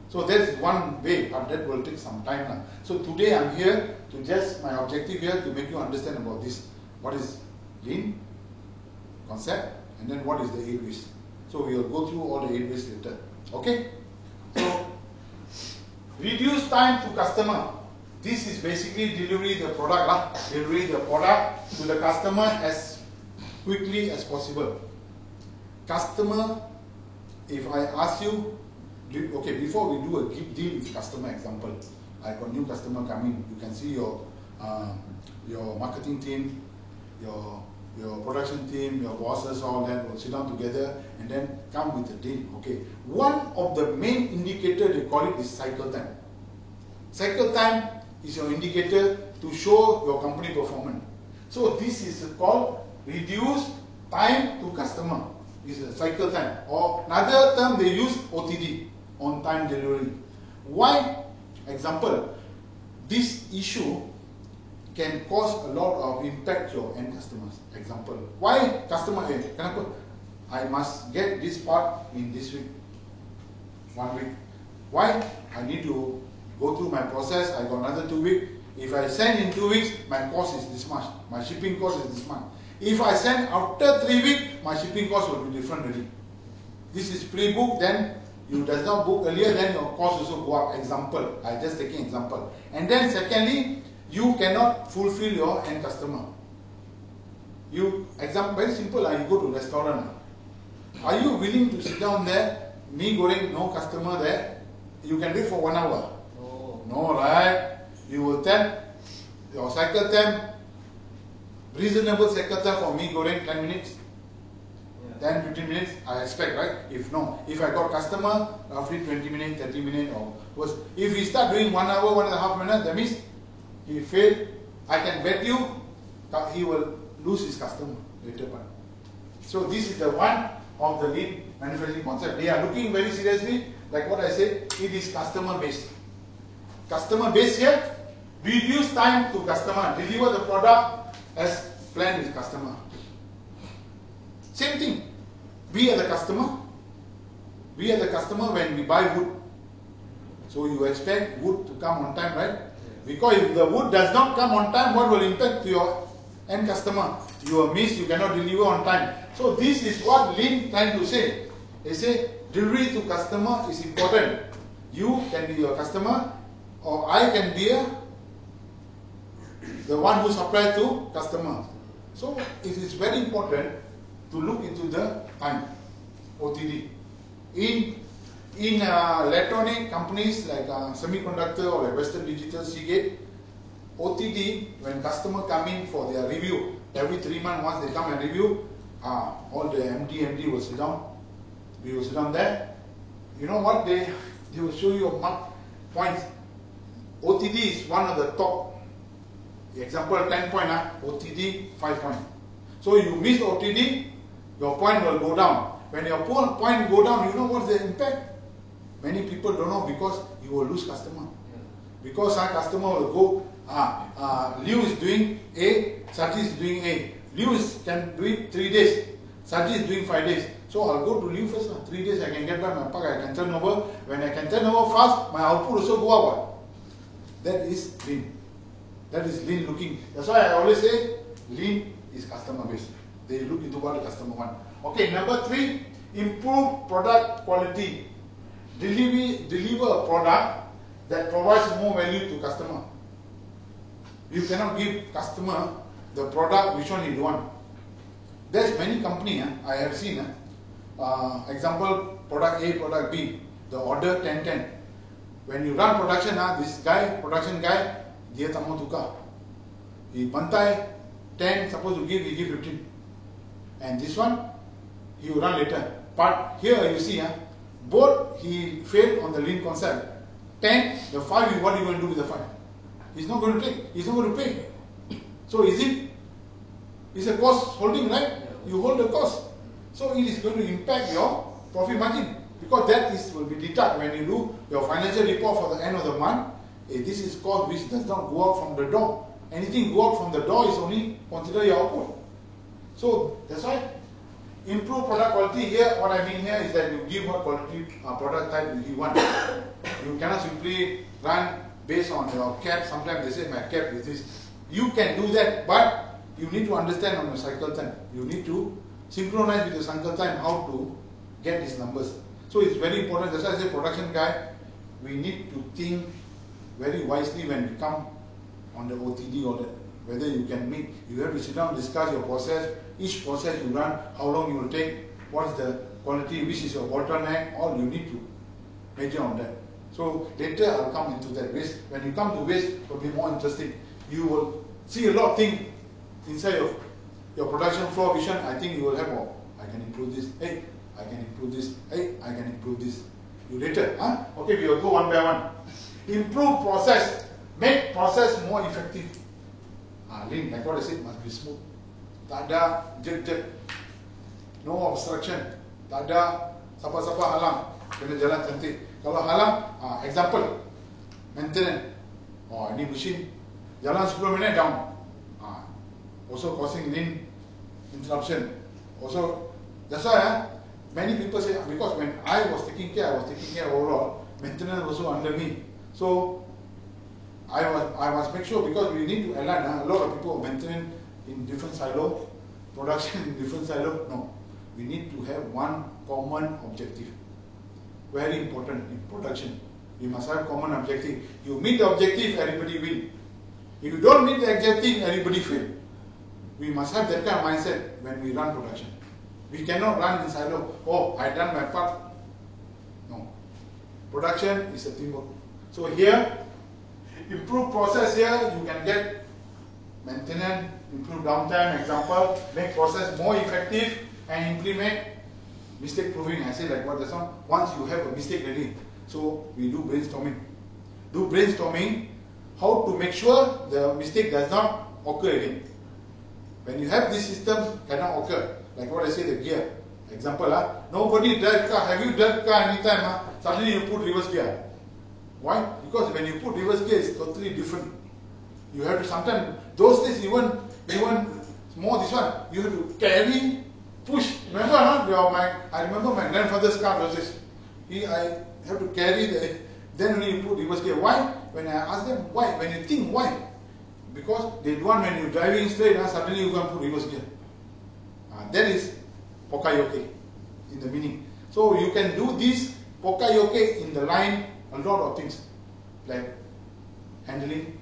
So that's one way, but that will take some time now. So today I'm here to just, my objective here to make you understand about this. What is lean concept, and then what is the 8 ways. So we will go through all the 8 ways later. Okay? So reduce time to customer. This is basically delivery the product, delivery the product to the customer as quickly as possible. Customer, if I ask you, okay, before we do a deal with customer example, I got new customer coming, you can see your marketing team, your production team, your bosses, all that will sit down together and then come with a deal. Okay, one of the main indicator they call it is cycle time. Cycle time is your indicator to show your company performance. So this is called reduce time to customer. This is a cycle time, or another term they use OTD, on time delivery. Why? Example, this issue can cause a lot of impact to your end customers. Example, why customer A? Kenapa? I must get this part in this week, 1 week. Why? I need to go through my process. I got another 2 weeks. If I send in 2 weeks, my cost is this much. My shipping cost is this much. If I send after 3 weeks, my shipping cost will be different already. This is pre-booked, then you does not book earlier, then your cost also go up. Example, I just taking example. And then secondly, you cannot fulfill your end customer. You, example, very simple, you go to restaurant. Are you willing to sit down there, mee goreng, no customer there? You can wait for 1 hour. No, right? You will tell your cycle time, reasonable cycle time for mee goreng 10 minutes. 10, 15 minutes, I expect, right? If no, if I got customer, roughly 20 minutes, 30 minutes or worse. If he start doing 1 hour, 1.5 minutes, that means he failed. I can bet you he will lose his customer later on. So this is the one of the lean manufacturing concept. They are looking very seriously, like what I said, it is customer based. Customer based here, reduce time to customer, deliver the product as planned with customer. Same thing. We are the customer. We are the customer when we buy wood. So you expect wood to come on time, right? Because if the wood does not come on time, what will impact to your end customer? You will miss, you cannot deliver on time. So this is what Lean trying to say. They say delivery to customer is important. You can be your customer, or I can be the one who supplies to customer. So it is very important to look into the time, OTD. In electronic companies like semiconductor or like Western Digital, Seagate, OTD, when customer come in for their review, every 3 months once they come and review, all the MD will sit down. We will sit down there. You know what? They will show you a mark points. OTD is one of the top. Example 10 point, OTD 5 point. So you miss OTD, your point will go down. When your point go down, you know what's the impact? Many people don't know, because you will lose customer. Because our customer will go, Liu is doing A, Saji is doing A. Liu can do it 3 days, Saji is doing 5 days. So I'll go to Liu first. 3 days I can get back my pack, I can turn over. When I can turn over fast, my output also go up. That is lean. That is lean looking. That's why I always say lean is customer based. They look into what the customer wants. Okay, number 3, improve product quality. Deliver a product that provides more value to customer. You cannot give customer the product which one he want. There's many company I have seen. Example, product A, product B. The order 10-10. When you run production, this guy, production guy, dia tak mau tukar. He bantai 10, suppose to give, he give 15. And this one, he will run later. But here you see, both he failed on the lean concept. 10, the 5, what are you going to do with the 5? He's not going to take, he's not going to pay. So is it? It's a cost holding, right? You hold the cost. So it is going to impact your profit margin. Because that is will be deducted when you do your financial report for the end of the month. This is cost which does not go out from the door. Anything go out from the door is only considered your output. So that's why improve product quality here. What I mean here is that you give what quality product type you want. You cannot simply run based on your cap. Sometimes they say my cap is this. You can do that, but you need to understand on your cycle time. You need to synchronize with your cycle time how to get these numbers. So it's very important. That's why I say production guy, we need to think very wisely when we come on the OTD or that. Whether you can make, you have to sit down, discuss your process, each process you run, how long you will take, what is the quality, which is your bottleneck, all you need to measure on that. So later I'll come into that waste. When you come to waste, it will be more interesting. You will see a lot of things inside of your production floor vision. I think you will have, oh, I can improve this, hey, I can improve this, hey, I can improve this. You later, huh? Okay, we will go one by one. Improve process, make process more effective. Lean, like what I said, must be smooth. Tak ada jerk-jerk. No obstruction. Tak ada siapa-siapa halang. Kena jalan cantik. Kalau halang, example, maintenance. Oh, ini mesin jalan 10 minit down. Also causing lean interruption. Also, that's why many people say, because when I was taking care overall, maintenance also under me. So I must make sure, because we need to align. A lot of people are maintenance in different silo, production in different silo. No, we need to have one common objective. Very important in production. We must have common objective. You meet the objective, everybody win. If you don't meet the objective, everybody fail. We must have that kind of mindset when we run production. We cannot run in silo. Oh, I done my part. No. Production is a teamwork. So here, improve process here, you can get maintenance, improve downtime, example, make process more effective and implement mistake proving. I say like what that's on. Once you have a mistake ready, so we do brainstorming. Do brainstorming how to make sure the mistake does not occur again. When you have this system, cannot occur. Like what I say, the gear. Example, nobody drive car. Have you drive car anytime? Suddenly you put reverse gear. Why? Because when you put reverse gear, it's totally different. You have to sometimes, those days even more this one, you have to carry, push. Remember, I remember my grandfather's car those days. I have to carry then only you put reverse gear. Why? When I ask them why, when you think why, because they don't want when you're driving straight, suddenly you can put reverse gear. That is pokayoke in the meaning. So you can do this pokayoke in the line, a lot of things like handling,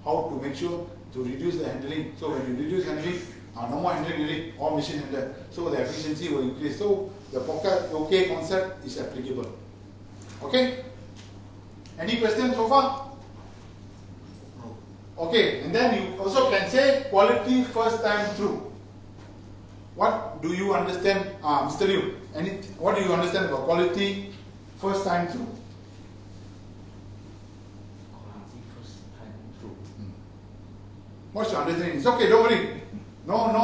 how to make sure to reduce the handling. So when you reduce handling, no more handling really, all machine handle. So the efficiency will increase. So the pokayoke concept is applicable. Okay? Any questions so far? Okay, and then you also can say quality first time through. What do you understand, Mr. Liu? What do you understand about quality first time through? Quality first time through. What's your understanding? It's okay, don't worry. No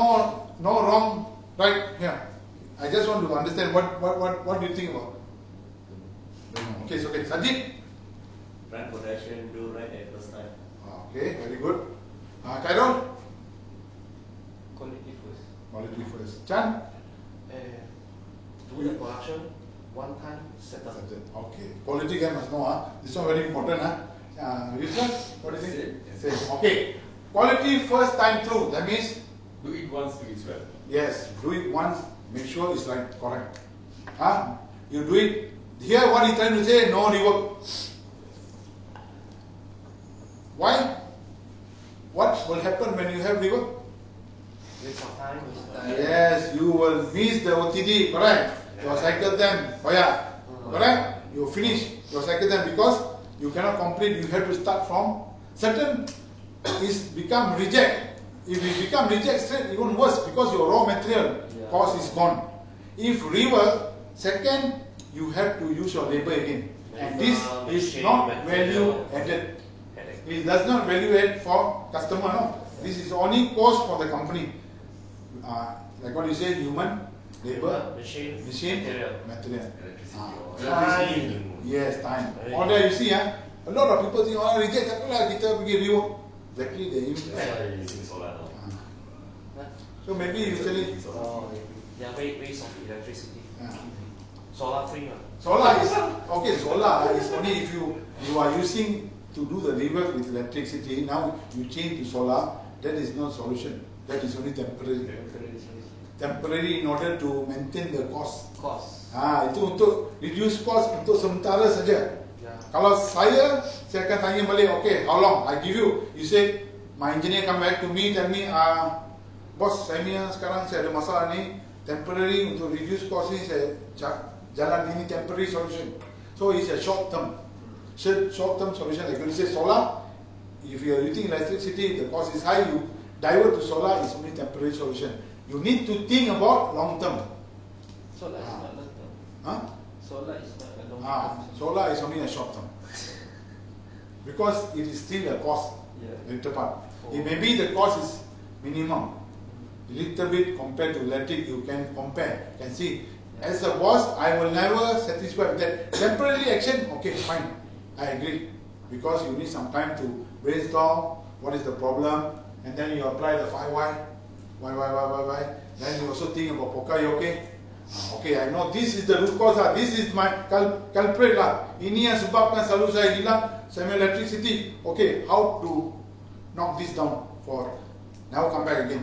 wrong, right here. I just want to understand what do you think about? Okay, it's okay. Sajid? Run production, do right at first time. Okay, very good. Khairul? Quality first. Quality first. Chan? Do the production one time settle. Okay. Quality guy must know. This one very important. Richard, what do you think? Same. Okay. Quality first time through. That means Do it once, do it well. yes, do it once. Make sure it's right, correct. You do it. Here, what he's trying to say, no rework. Why? What will happen when you have rework? Waste of time. Yes, you will miss the OTD, correct? Your cycle time, correct? You finish your cycle time because you cannot complete. You have to start from certain is become reject. If it become reject straight, even worse because your raw material cost is gone. If rework, second you have to use your labor again, and this is not value added. It does not value add for customer. No, this is only cost for the company. Like what you say, human labor, machine, machine, material. material. Electricity or Time. Yes, time. Very All that you see, a lot of people think, oh, reject, tak apalah kita pergi rework. Exactly, they use That's why you're using solar now. Huh? So maybe usually, Oh, yeah, waste of electricity. uh, Solar free one. solar is, okay, solar is only if you are using to do the rework with electricity, now you change to solar, that is not solution. That is only temporary. Temporary in order to maintain the cost. Cost. Itu untuk reduce cost untuk sementara saja. Yeah. Kalau saya akan tanya balik, okay, how long? I give you. You say, my engineer come back to me, tell me, boss, saya ni sekarang saya ada masalah ni, temporary untuk reduce cost ni saya jalan ini temporary solution. So it's a short term solution. Like you say solar, if you are using electricity, the cost is high, you divert to solar, is only temporary solution. You need to think about long term. Solar is not long term. Huh? Solar is not a long term. Solar is only a short term. Because it is still a cost. Yeah. Later part. It may be the cost is minimum. A little bit compared to electric, you can compare. You can see, as a boss, I will never satisfy with that. Temporary action, okay, fine. I agree. Because you need some time to brainstorm what is the problem, and then you apply the 5 why. Then you also think about Pokai, okay? Okay, I know this is the root cause, this is my culprit lah. Ini yang sebabkan selalu saya hilang semi electricity. Okay, how to knock this down for now come back again.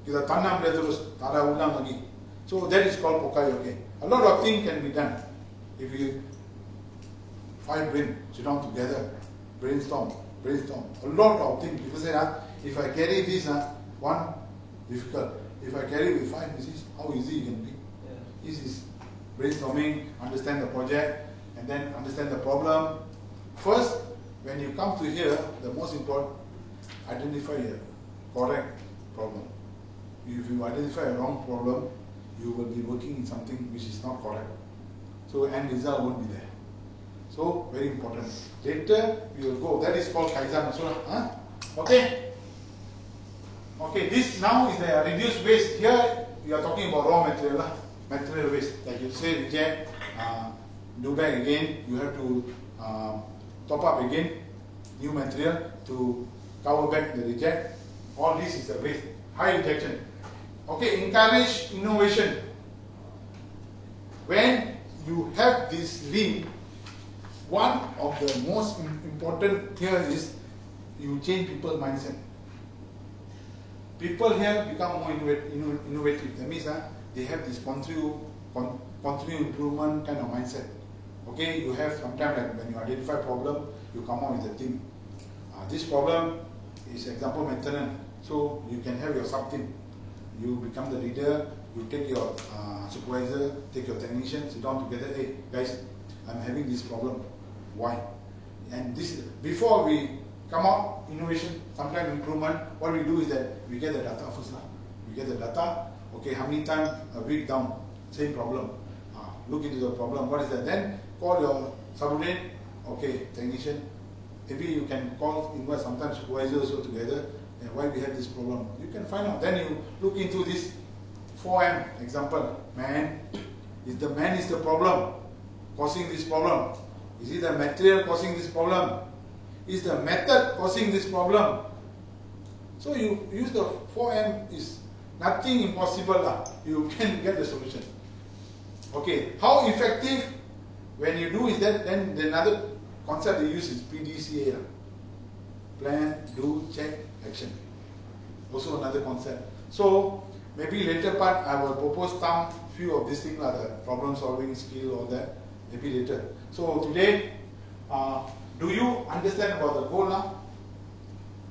Kita tanam dia terus, tak ada ulang lagi. So that is called Pokai, okay? A lot of things can be done if you 5 brain sit down together, brainstorm. A lot of things. People say, if I carry this, one difficult. If I carry with 5 pieces, how easy it can be. Yeah. This is brainstorming, understand the project, and then understand the problem. First, when you come to here, the most important, identify a correct problem. If you identify a wrong problem, you will be working in something which is not correct. So end result won't be there. So very important. Later we will go. That is called Kaizen. Okay. Okay. This now is the reduced waste. Here we are talking about raw material. Material waste. Like you say, reject, do back again. You have to top up again new material to cover back the reject. All this is the waste. High rejection. Okay. Encourage innovation. When you have this lean, one of the most important here is you change people's mindset. People here become more innovative. That means they have this continuous improvement kind of mindset. Okay, you have sometimes like when you identify problem, you come up with a team. This problem is example maintenance. So you can have your sub team. You become the leader. You take your supervisor, take your technician, sit down together. Hey guys, I'm having this problem. Why? And this before we come out innovation, sometimes improvement. What we do is that we get the data first. We get the data. Okay, how many times a week down? Same problem. Look into the problem. What is that? Then call your subordinate. Okay, technician. Maybe you can call invite sometimes supervisors also together. And why we have this problem? You can find out. Then you look into this 4M example. Man, the man is the problem causing this problem. Is it the material causing this problem? Is the method causing this problem? So you use the 4M, is nothing impossible. You can get the solution. Okay, how effective when you do is that, then another concept they use is PDCA. Plan, do, check, action. Also another concept. So maybe later part I will propose some few of these things, the problem solving skill, all that. Maybe later. So today, do you understand about the goal now?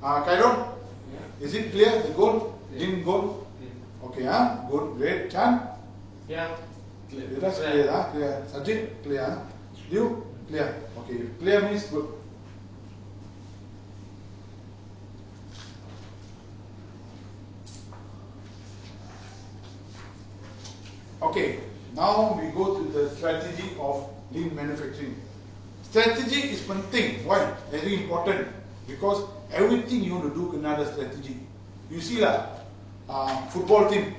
Kairon, Yeah. is it clear the goal? Yeah. Dream goal? Yeah. Okay, good, great. Chan? Yeah. That's clear, clear. Sajid, clear. You? Clear. Okay, clear means good. Okay, now we go to the strategy of lean manufacturing. Strategy is penting. Why? Very important. Because everything you want to do kena ada strategy. You see lah, football team.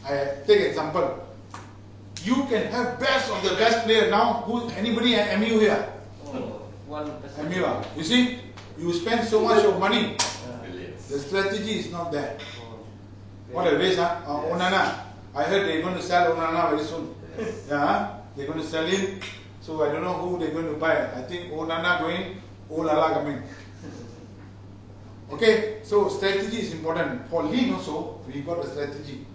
I take example. You can have best of the best player now. Anybody at MU here? Oh, 1%. MU. You see, you spend so much of money. Billions. The strategy is not there. Oh, What a waste, huh? Yes. Onana. I heard they're going to sell Onana very soon. Yes. Yeah, they're going to sell him. So I don't know who they're going to buy. I think Onana going, Olala coming. Okay, so strategy is important. For lean also, we got a strategy.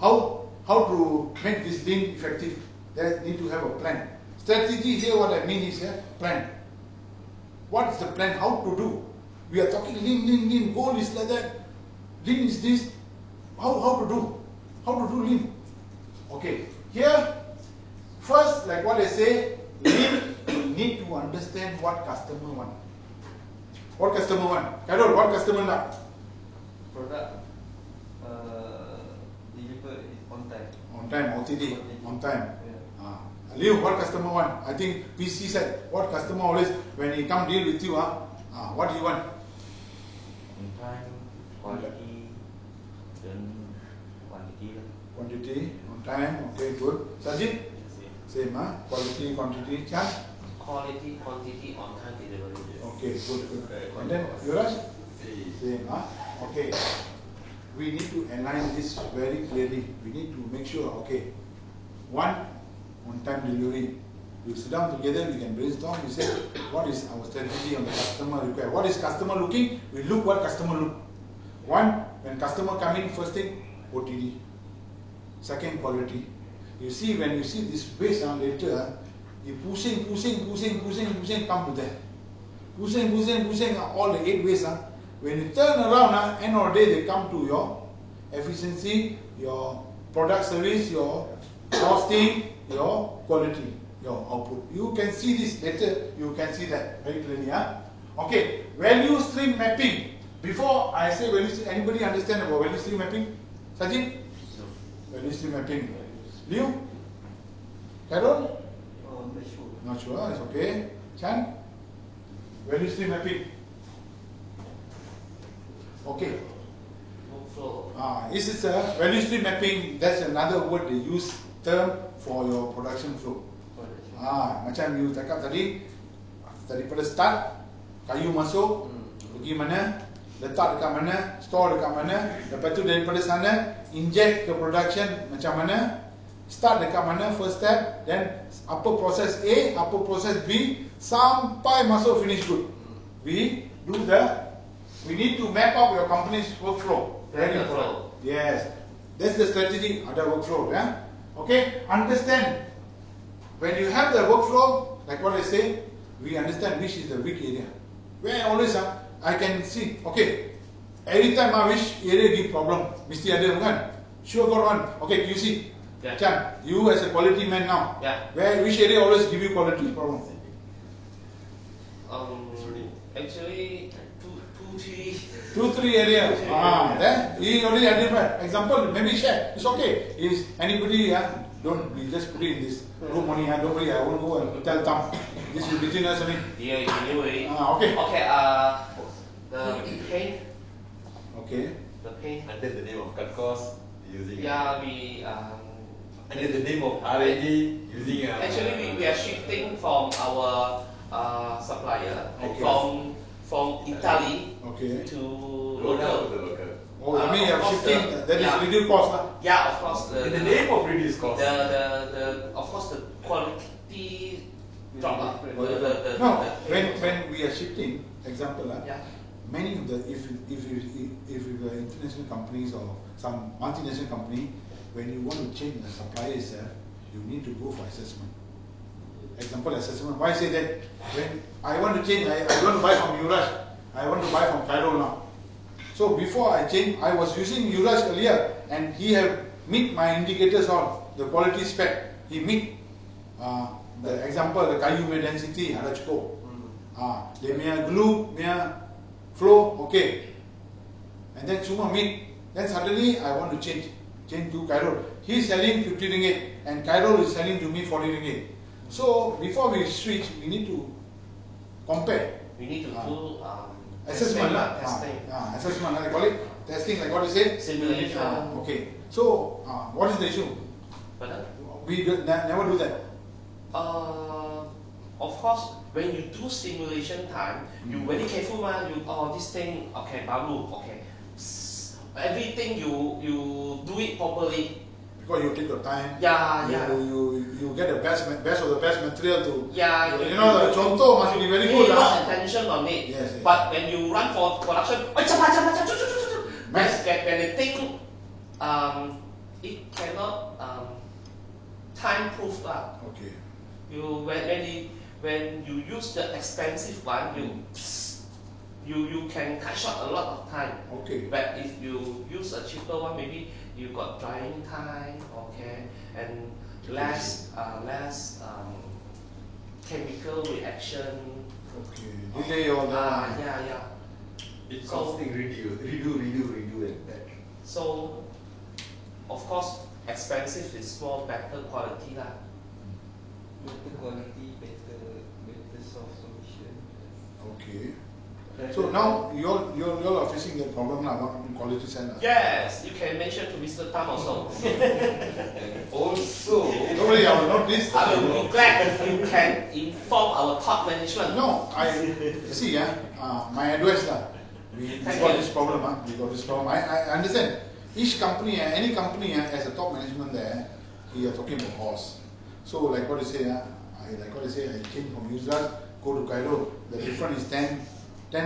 How to make this lean effective? They need to have a plan. Strategy here, what I mean is plan. What is the plan? How to do? We are talking lean. Goal is like that. Lean is this. How to do? How to do lean? Okay, here, first, like what I say, lean, you need to understand what customer want. What customer want? Carol, what customer want? Product deliver it on time. On time, OTD, on time. Yeah. Liu, what customer want? I think PC said, what customer always, when he come deal with you, what do you want? On time, quality, then quantity lah. Quantity, on time, okay, good. Sajid? Same, quality, quantity, Chan? Quality, quantity, on time delivery. Okay, good. And then, Yuvraj? Same, okay. We need to align this very clearly. We need to make sure, okay, one, on time delivery. We sit down together, we can brainstorm, we say, what is our strategy on the customer require? What is customer looking? We look what customer look. One, when customer come in, first thing, OTD. Second, quality. You see, when you see this base later, you pushing, come to that. Pushing, all the 8 ways. When you turn around, end of the day, they come to your efficiency, your product service, your costing, your quality, your output. You can see this later, you can see that very clearly. Okay, value stream mapping. Before I say value stream, anybody understand about value stream mapping? Sajid? Value stream mapping. Liu? Carol? Oh, not sure. Not sure, it's okay. Chan? Value stream mapping. Okay. Workflow. This is a value stream mapping. That's another word they use term for your production flow. Macam you cakap tadi, daripada start, kayu masuk, pergi mana, letak dekat mana, store dekat mana, lepas tu daripada sana, inject ke production macam mana, start dekat mana, first step, then apa proses A, apa proses B, sampai masuk finish good. We need to map out your company's workflow. Very important. Yes, that's the strategy. Ada workflow, Okay, understand. When you have the workflow, like what I say, we understand which is the weak area. Where always I can see, okay, every time which area give problem, mesti ada bukan? Sure got one. Okay, you see, Chan, you as a quality man now, which area always give you quality problem? Actually, two, three areas. Then he already identified. Example, maybe share. It's okay. Is anybody? Don't we just put it in this room only. Don't worry. I won't go and tell Tom. This is between us only. Yeah, anyway. Okay. Okay. The paint. Okay. The paint. Under the name of cut cost using. Yeah, we. Under the name of R&D using. Actually, we are shifting from our supplier from Italy to local. Oh, you mean you're shifting? That is reduce cost, Yeah, of course. In the name of reduce cost. Of course the quality drop. No, when we are shifting, example, Yeah. many of the if international companies or some multinational company, when you want to change the supplier itself, you need to go for assessment. Example assessment. Why say that? When I want to change, I don't buy from Yuvraj. I want to buy from Cairo now. So before I change, I was using Yuvraj earlier, and he have meet my indicators on the quality spec. He meet the example, the kayu punya density ada cukup. Dia punya glue, punya flow, okay. And then cuma meet. Then suddenly I want to change to Cairo. He's selling 50 ringgit, and Cairo is selling to me 40 ringgit. So before we switch, we need to compare. We need to do Assessment testing. Assessment, I call it testing, like what you say. Simulation. Okay. So what is the issue? Pardon? we never do that. Of course, when you do simulation time, you very careful man. You this thing okay, baru okay. Everything you do it properly. Because you take your time. Yeah, You get the best of the best material to. Yeah, you know the contour must be very good. Pay a lot of attention on it. Yes. But when you run for production, when the thing it cannot time proof lah. Okay. When you use the expensive one, you can cut short a lot of time. Okay. But if you use a cheaper one, maybe you got drying time, okay, and less chemical reaction. Okay. Delay all that. Yeah. It's So- costing redo and that. So, of course, expensive is more better quality lah. Better quality, better soft solution. Okay. So now you all are facing that problem now, not in quality side. Yes, you can mention to Mr. Tam also. Also, Don't worry, I will not this. I will be glad if you can inform our top management. No, see, my advice we Thank got you. this problem. We got this problem. I understand. Each company, any company has a top management there. He are talking about cost. So like what you say, I came from Newsraj, go to Cairo. The difference is 10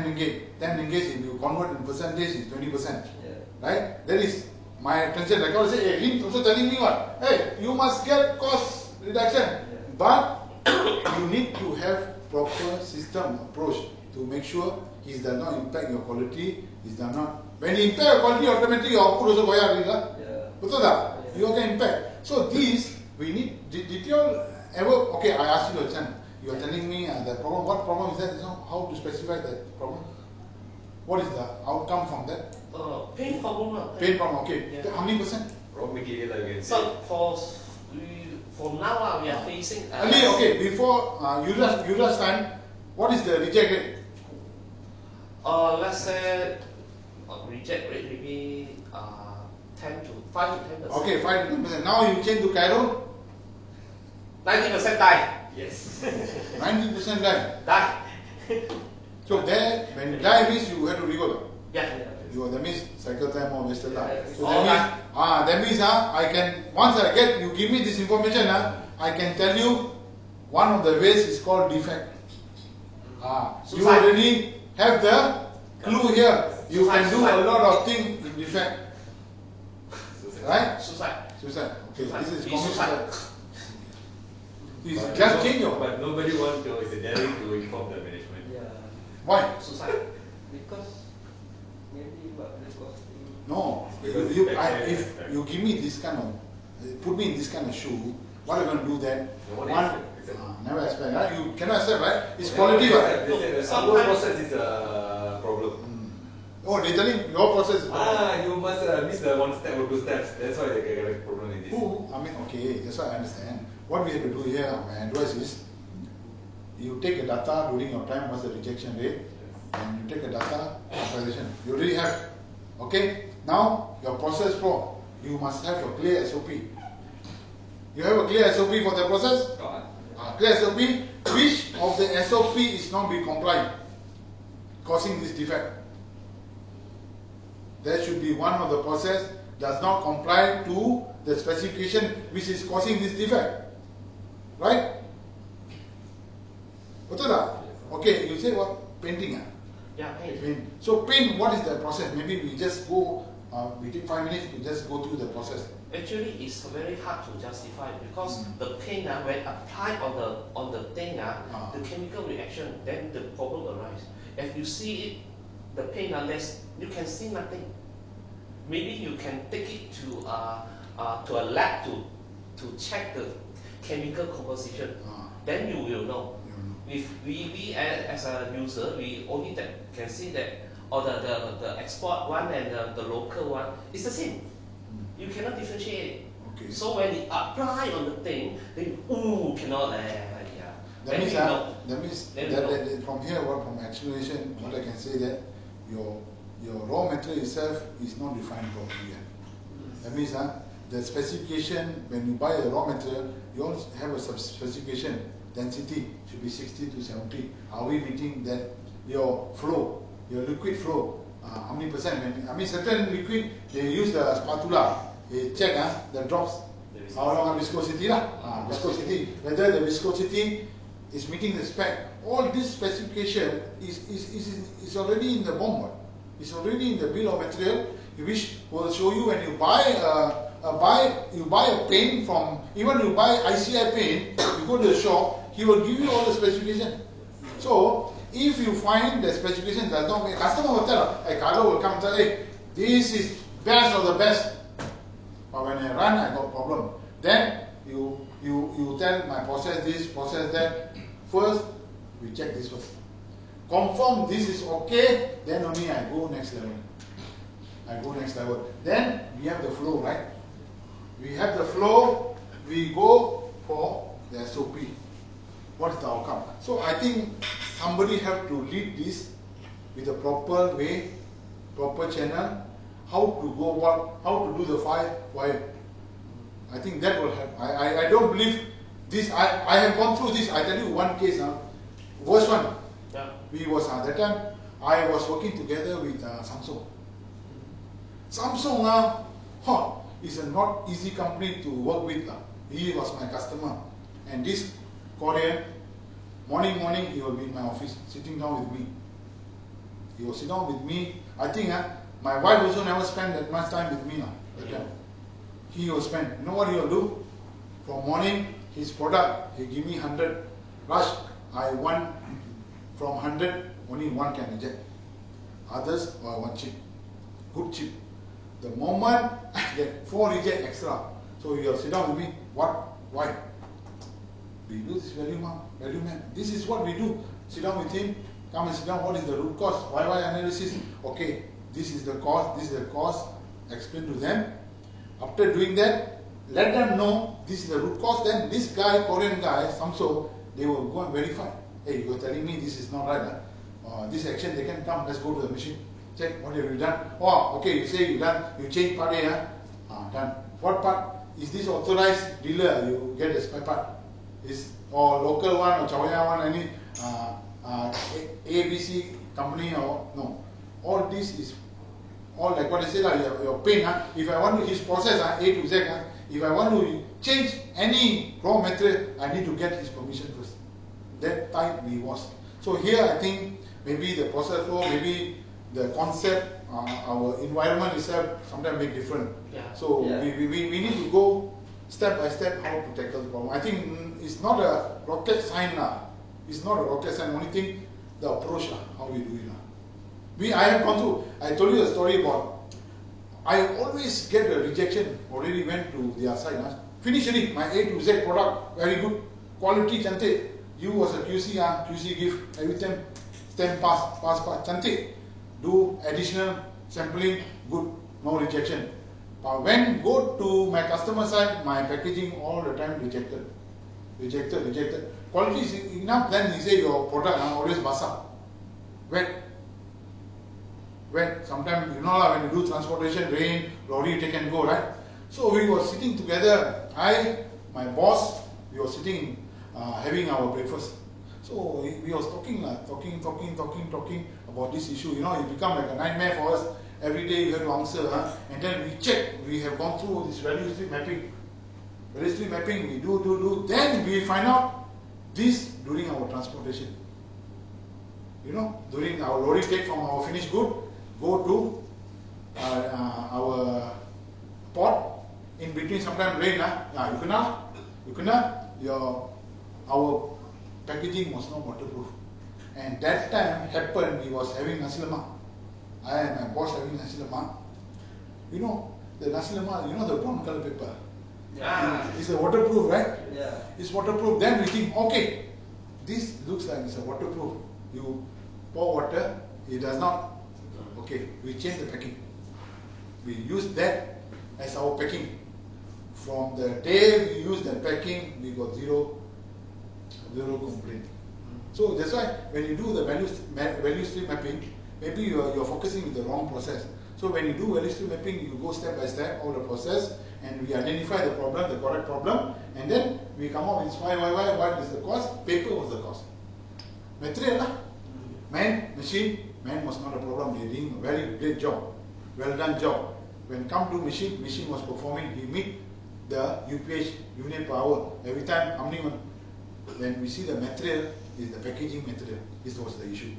ringgit. 10 ringgit if you convert in percentage is 20%. Yeah. Right? That is my attention. Like I say, hey, him also telling me what? Hey, you must get cost reduction. But you need to have proper system approach to make sure it does not impact your quality. It does not. When you impact your quality, automatically your output also goyah already lah. Yeah. Betul tak? You can impact. So these we need. Did you all ever? Okay, I asked you a question. You are telling me the problem. What problem is that? How to specify that problem? What is the outcome from that? Pain problem lah. Pain problem. Okay. Yeah. How many percent? raw material again. So for now we are facing. Only okay. Before Yura's time, what is the reject rate? Let's say reject rate maybe 5 to 10%. Okay, 5 to 10%. Now you change to Cairo, 90% die. Yes. 90% die. Die. So there, when die means you have to rework. Yeah. That means cycle time or wasted time. Yes. So All that means I can once I get you give me this information I can tell you one of the ways is called defect. You Suicide. already have the clue here. You can do a Suicide. lot of things in defect, right? Suicide. Suicide. Okay, Suicide. this is Be common suicide. suicide. Please just change your. But nobody wants to, is daring to inform the management. Yeah. Why? Suicide. Because maybe what the costing. No, Because if it's you give me this kind of, put me in this kind of shoe, what are you going to do then? No one expect. Never expect, right? You cannot accept, right? It's quality, right? They said the Sometimes- our process is a problem. Oh, they telling your process. You must miss the one step or two steps. That's why they get a problem in this. Who? I mean, okay, that's what I understand. What we have to do here, my advice is, you take a data during your time, what's the rejection rate, and you take a data comparison. You already have. Okay? Now, your process flow, you must have a clear SOP. You have a clear SOP for the process? Clear SOP, which of the SOP is not being compliant, causing this defect? There should be one of the process does not comply to the specification which is causing this defect. Right? Betul tak? Okay, you say what? Painting. Yeah, pain. Paint. So paint, what is the process? Maybe we just go, we take 5 minutes to just go through the process. Actually, it's very hard to justify because the paint when applied on the thing the chemical reaction, then the problem arises. If you see it, the paint you can see nothing. Maybe you can take it to a lab to check the chemical composition. Then you will know. If we as a user, we only can see that, or the export one and the local one is the same. You cannot differentiate. Okay. So when you apply on the thing, then cannot yeah. That Then means, you know. that from here, from explanation, what I can say that your raw material itself is not defined properly. That means the specification, when you buy a raw material, you also have a specification. Density should be 60 to 70. Are we meeting that? Your flow, your liquid flow, how many percent? I mean, certain liquid, they use the spatula, they check the drops, how long viscosity viscosity, whether the viscosity is meeting the spec. All this specification is already in the BOM. It's already in the bill of material, which will show you when you buy a paint from, even you buy ICI paint, you go to the shop, he will give you all the specification. So if you find the specification does not make, customer will tell, hey, Carlo will come and tell, hey, this is best of the best. But when I run, I got problem. Then you tell my process this, process that. First, we check this first. Confirm this is okay, then only I go next level. Then we have the flow, right? We have the flow, we go for the SOP. What is the outcome? So I think somebody have to lead this with a proper way, proper channel, how to go about, how to do the 5 why. I think that will help. I don't believe this. I have gone through this. I tell you one case, worst one. Yeah. We was that time I was working together with Samsung. Samsung is a not easy company to work with. He was my customer, and this Korean, morning he will be in my office sitting down with me. He will sit down with me. I think my wife also never spent that much time with me that time. He will spend. You know what he will do? From morning, his product, he give me 100. Rush, I want from 100, only 1 can reject. Others, I want cheap. Good cheap. The moment I get 4 reject extra, so you will sit down with me. What? Why? We do this value man. This is what we do. Sit down with him, come and sit down. What is the root cause? Why analysis? Okay, this is the cause, this is the cause. Explain to them. After doing that, let them know this is the root cause. Then this guy, Korean guy, Samsung, they will go and verify. Hey, you're telling me this is not right. This action, they can come. Let's go to the machine. Check what have you done. Oh, okay, you say you done. You change part A. Done. What part? Is this authorized dealer? You get the spare part. Is or local one or Chawaya one, any ABC company or no. All this is all like what I said, your paint. If I want to his process A to Z, if I want to change any raw material, I need to get his permission first. That type we was. So here I think maybe the process flow, maybe the concept, our environment itself sometimes make different. Yeah. So we need to go step by step how to tackle the problem. I think it's not a rocket science. It's not a rocket science. Only thing, the approach, how we do it. I have gone through, I told you a story about, I always get a rejection, already went to their side. Finish it, my A to Z product, very good, quality, cantik. You was a QC, QC give, every time, stamp pass, cantik. Do additional sampling, good, no rejection. But when go to my customer side, my packaging all the time rejected. Quality is enough, then he say your product always basah, wet. Sometimes, you know, when you do transportation, rain, lorry, take and go, right? So we were sitting together, my boss, we were sitting, having our breakfast. So we was talking about this issue. You know, it become like a nightmare for us. Every day you have to answer, and then we check. We have gone through this value stream mapping. We do. Then we find out this during our transportation. You know, during our lorry take from our finished good, go to our port. In between, sometimes rain. You cannot. Our packaging was not waterproof. And that time happened, we was having nasi lemak. I and my boss having nasi lemak. You know, the nasi lemak, you know the brown color paper. Yeah. It's a waterproof, right? Yeah. It's waterproof. Then we think, okay, this looks like it's a waterproof. You pour water, it does not. Okay, we change the packing. We use that as our packing. From the day we use that packing, we got zero complaint. So that's why when you do the value stream mapping, maybe you're focusing with the wrong process. So when you do value stream mapping, you go step by step all the process, and we identify the problem, the correct problem, and then we come up with why, what is the cost, paper was the cost. Material lah. Man, machine, man was not a problem, they doing a very great job, well done job. When come to machine, machine was performing, he meet the UPH, unit per hour, every time, how many, when we see the material, is the packaging material, this was the issue.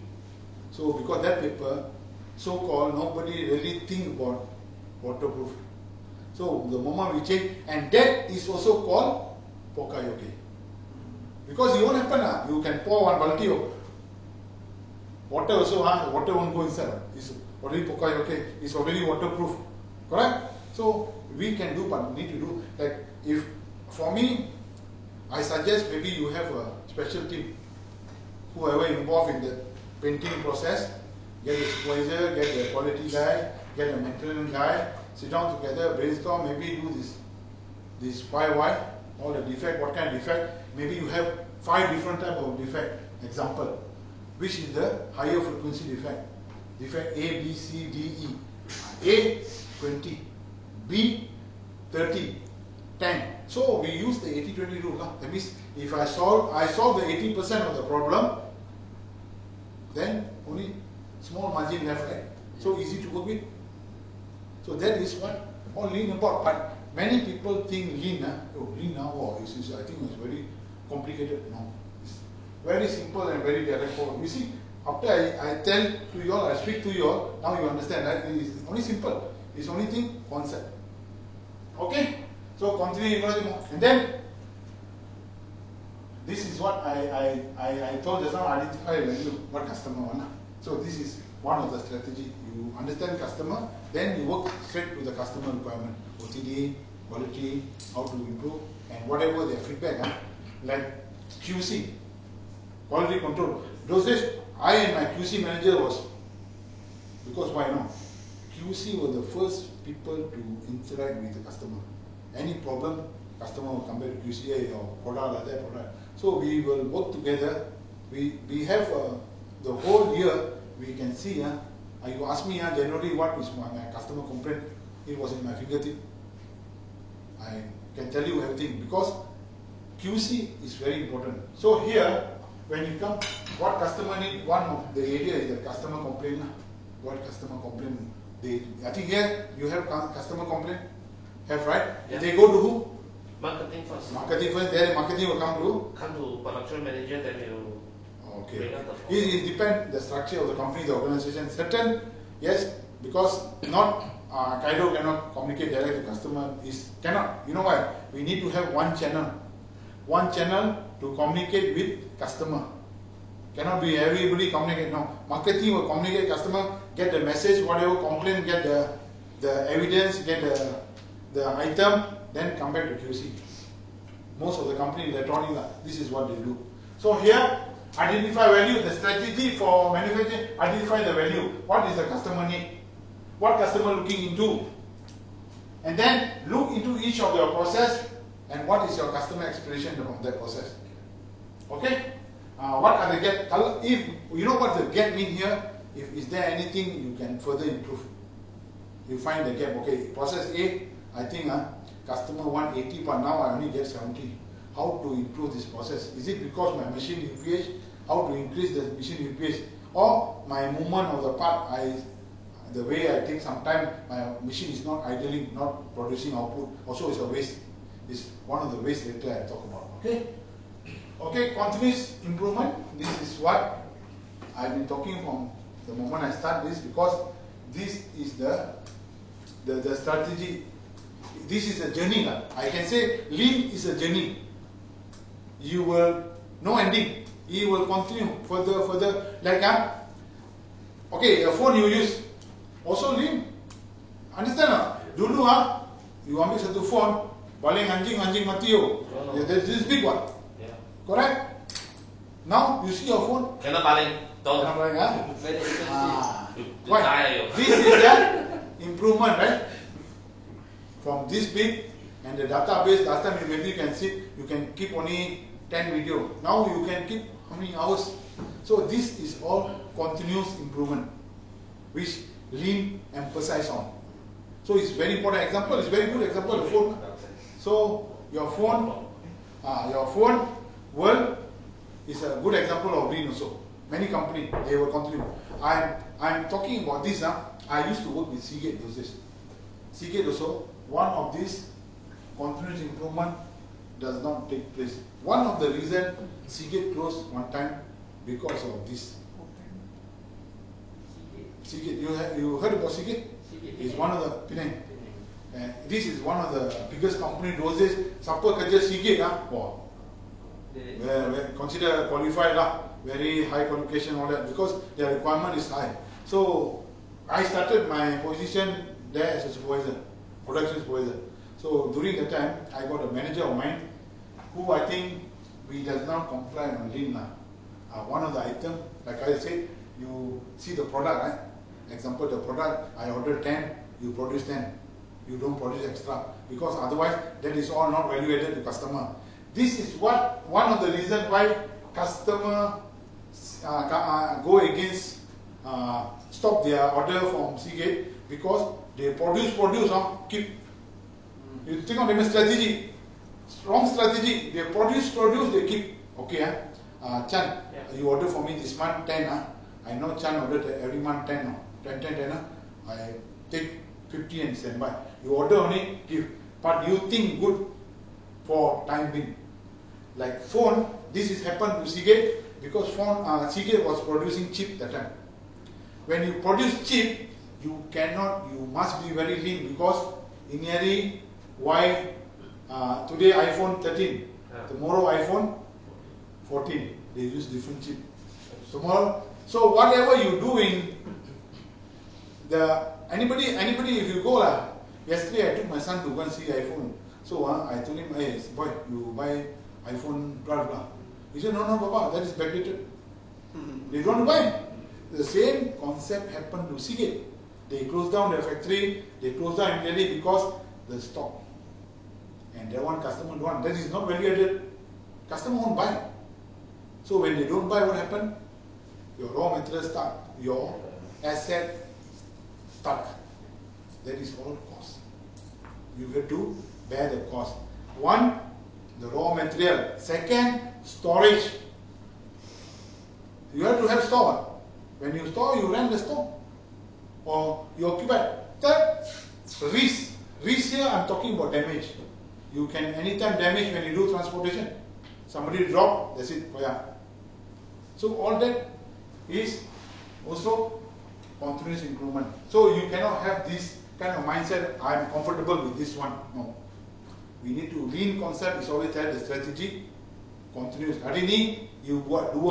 So because that paper, so-called, nobody really think about waterproof. So the moment we change, and that is also called Pokayoke. Because it won't happen, you can pour one balti of water also, the water won't go inside. It's already Pokayoke, it's already waterproof. Correct? So we can do, but we need to do, like if, for me, I suggest maybe you have a special team, whoever involved in the painting process, get a supervisor, get a quality guy, get a maintenance guy, sit down together, brainstorm, maybe do this why, all the defect, what kind of defect, maybe you have 5 different types of defect, example, which is the higher frequency defect, defect A, B, C, D, E, A, 20, B, 30, 10. So we use the 80-20 rule. That means if I solve the 80% of the problem, then only small margin left, right? So easy to work with. So that is what all lean about. But many people think lean, lean now, I think it's very complicated. No, it's very simple and very direct. You see, after I tell to you all, I speak to you all, now you understand, right? It's only simple. It's only thing, concept. Okay? So continue, and then this is what I told just now, identify value, what customer want. So this is one of the strategy. You understand customer, then you work straight to the customer requirement, OTD, quality, how to improve, and whatever their feedback, like QC, quality control. Those days, I and my QC manager was, because why not? QC were the first people to interact with the customer. Any problem, customer will come back to QC, or product like that, product. So we will work together. We have the whole year, we can see, you ask me generally what is my customer complaint, it was in my fingertip. I can tell you everything because QC is very important. So here, when you come, what customer need, one of the area is the customer complaint. What customer complaint? I think here you have customer complaint. Have, right? Yeah. They go to who? Marketing first. Marketing first, then marketing will come to? Come to production manager, then you Okay. bring up the It depends the structure of the company, the organization. Certain, yes, because not Kaido cannot communicate direct to customer, cannot. You know why? We need to have one channel to communicate with customer. Cannot be everybody communicate. No, marketing will communicate customer, get the message, whatever complaint, get the evidence, get the item, then come back to QC. Most of the company electronic, this is what they do. So here, identify value, the strategy for manufacturing, identify the value. What is the customer need? What customer looking into? And then look into each of your process and what is your customer expectation from that process. Okay? What are the gap? If you know what the gap mean here, if is there anything you can further improve? You find the gap. Okay, process A, I think customer want 80, but now I only get 70. How to improve this process? Is it because my machine UPH? How to increase the machine UPH? Or my movement of the part, the way I take some time, my machine is not idling, not producing output. Also, it's a waste. It's one of the waste later I talk about. Okay. Okay, continuous improvement. This is what I've been talking from the moment I start this, because this is the strategy. This is a journey. I can say lean is a journey. You will no ending. You will continue further. Like okay, a phone you use also lean. Understand? Dulu you ambil satu phone, baling anjing mati yo. There's this big one. Correct? Now you see your phone. Cannot baling. Don't. Cannot baling, Very expensive. Why? This is the improvement, right? From this big, and the database, last time maybe you can see, you can keep only 10 video. Now you can keep how many hours? So this is all continuous improvement. which lean emphasize on. So it's very important example, it's very good example, the phone. So your phone world is a good example of lean also. Many companies, they will continue. I'm talking about this. I used to work with Seagate those days. Seagate also, one of these continuous improvement does not take place. One of the reasons Seagate closed one time because of this. Seagate, you heard about Seagate? It's one of the Penang. This is one of the biggest company those days. Siapa kerja Seagate wow, consider qualified very high qualification all that because their requirement is high. So I started my position there as a supervisor, production supervisor. So during that time, I got a manager of mine who I think we does not comply on lean. One of the item, like I said, you see the product, right? Example, the product I ordered 10, you produce 10. You don't produce extra because otherwise that is all not value added to customer. This is what one of the reasons why customer go against stop their order from Seagate because they produce keep. You think of them as strategy, wrong strategy. They produce they keep. Okay, Chan, you order for me this month 10. I know Chan ordered every month 10. 10. I take 50 and send by. You order only give, but you think good for time being. Like phone, this is happened to Seagate because phone Seagate was producing cheap that time. When you produce cheap, you must be very lean because initially why today iPhone 13, tomorrow iPhone 14, they use different chip. Tomorrow, so whatever you do in anybody if you go yesterday I took my son to go and see iPhone. So I told him, hey boy, you buy iPhone 12 He said, no Papa, that is backdated. They don't buy. The same concept happened to Seagate. They closed down their factory, they closed down immediately because the stock. And that one customer don't want. That is not value added. Customer won't buy. So when they don't buy, what happened? Your raw material stuck, your asset stuck. That is all cost. You have to bear the cost. One, the raw material. Second, storage. You have to have store. When you store, you rent the store. Or you occupy. Third, risk. Risk here, I'm talking about damage. You can anytime damage when you do transportation. Somebody drop, that's it. So all that is also continuous improvement. So you cannot have this kind of mindset, I am comfortable with this one. No. We need to, lean concept is always tell the strategy, continuous. Hari ni, you buat 2,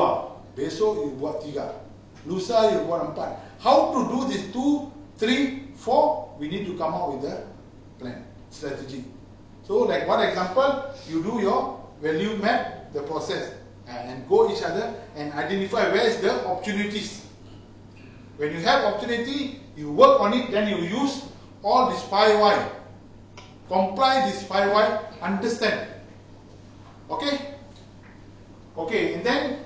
besok you buat 3, lusa you buat 4. How to do this 2, 3, 4, we need to come up with a plan, strategy. So like one example, you do your value map, the process, and go each other and identify where is the opportunities. When you have opportunity, you work on it, then you use all this 5 why. Comply this 5 why, understand. Okay? Okay, and then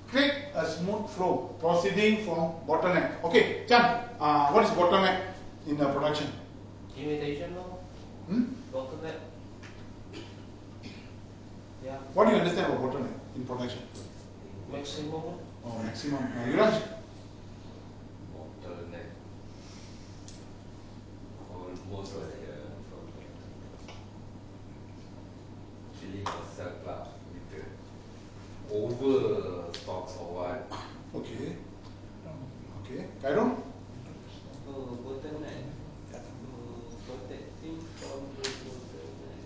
create a smooth flow, proceeding from bottleneck. Okay, Chan, what is bottleneck in the production? Imitation law. Bottleneck. Yeah. What do you understand about bottleneck in production? Maximum. Oh, maximum. Yuraj? Bottleneck. Almost like killing yourself with the over stocks or what. Okay. Okay. Kairon? Bottleneck. Protecting from the bottleneck.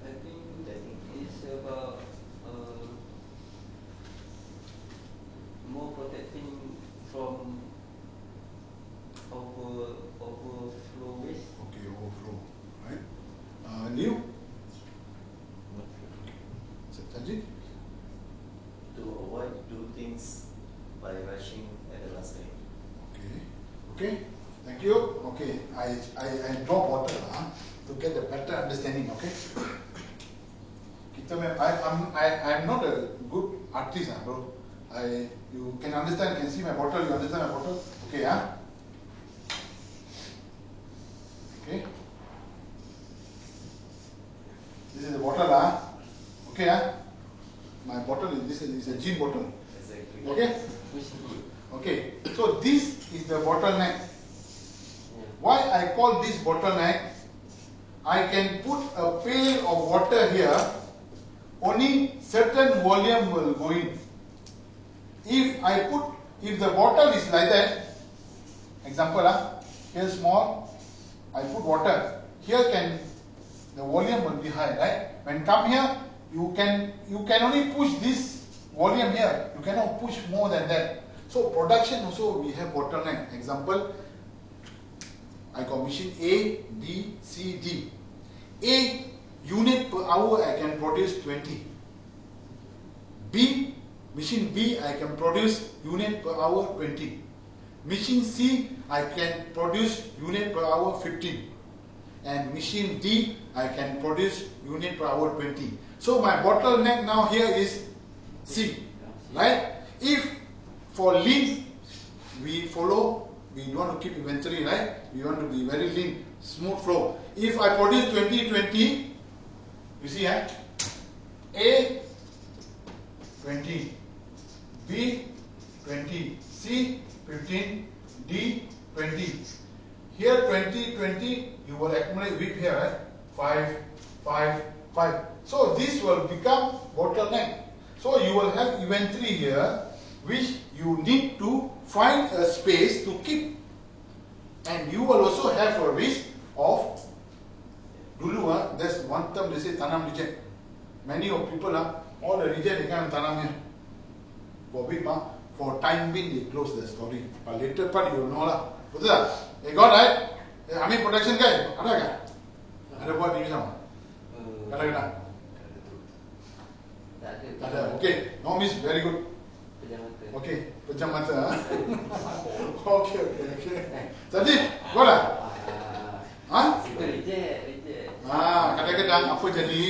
I think that is about more protecting from overflow waste. Okay, overflow. Right. Liu? Sanjit? To avoid do things by rushing at the last minute. Okay. Okay. Thank you. Okay. I draw bottle to get a better understanding. Okay. I'm not a good artist, bro. You can understand, can see my bottle, you understand my bottle? Okay, why I call this bottleneck, I can put a pail of water here, only certain volume will go in. If the bottle is like that, example, here small, I put water, here the volume will be high, right? When come here, you can only push this volume here, you cannot push more than that. So production also we have bottleneck. Example, I got machine A, B, C, D. A unit per hour I can produce 20. B, machine B I can produce unit per hour 20. Machine C I can produce unit per hour 15. And machine D I can produce unit per hour 20. So my bottleneck now here is C, right? If for lean we follow, we don't want to keep inventory, right? We want to be very lean, smooth flow. If I produce 20, you see, A 20, B 20, C 15, D 20. Here 20, you will accumulate WIP here, right? 5, 5, 5. So this will become bottleneck. So you will have inventory here, which you need to find a space to keep. And you will also have a risk of, dulu, there's one term they say tanam reject. Many of people, all the reject they can't tanam here. For WIP, for time being they close the story. But later part you will know lah. Betul tak? Got right? Ambil production guy, ada ke? Ada buat ni sama? Kadang-kadang? Tak ada. Ada, okay. No miss, very good. Pejam mata. Okay, pejam mata. Okay. Jadi, buat tak? Itu reject. Kadang-kadang apa jadi,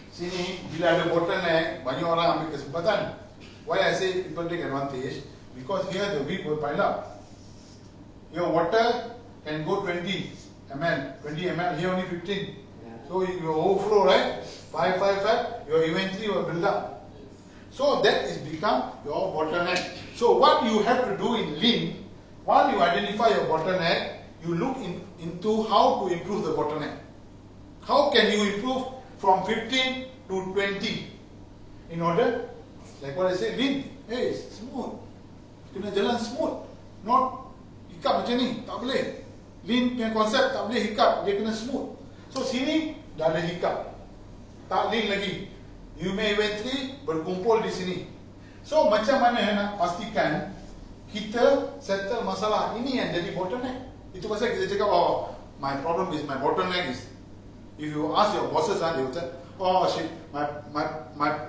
sini bila ada bottleneck, banyak orang ambil kesempatan. Why I say people take advantage? Because here the WIP will pile up. Your water can go 20 ml, here only 15. So you overflow, right? 5, your inventory will build up. So that is become your bottleneck. So what you have to do in lean, while you identify your bottleneck, you look into how to improve the bottleneck. How can you improve from 15 to 20? In order, like what I said, lean, hey, smooth. Kena jalan smooth. Not hiccup macam ni, tak boleh. Lean punya konsep tak boleh hiccup, dia kena smooth. So sini dah ada hiccup, tak lean lagi. You may inventory berkumpul di sini. So macam mana nak pastikan kita settle masalah ini yang jadi bottleneck? Itu pasal kita cakap, my problem is, my bottleneck is. If you ask your bosses, they will say, shit, my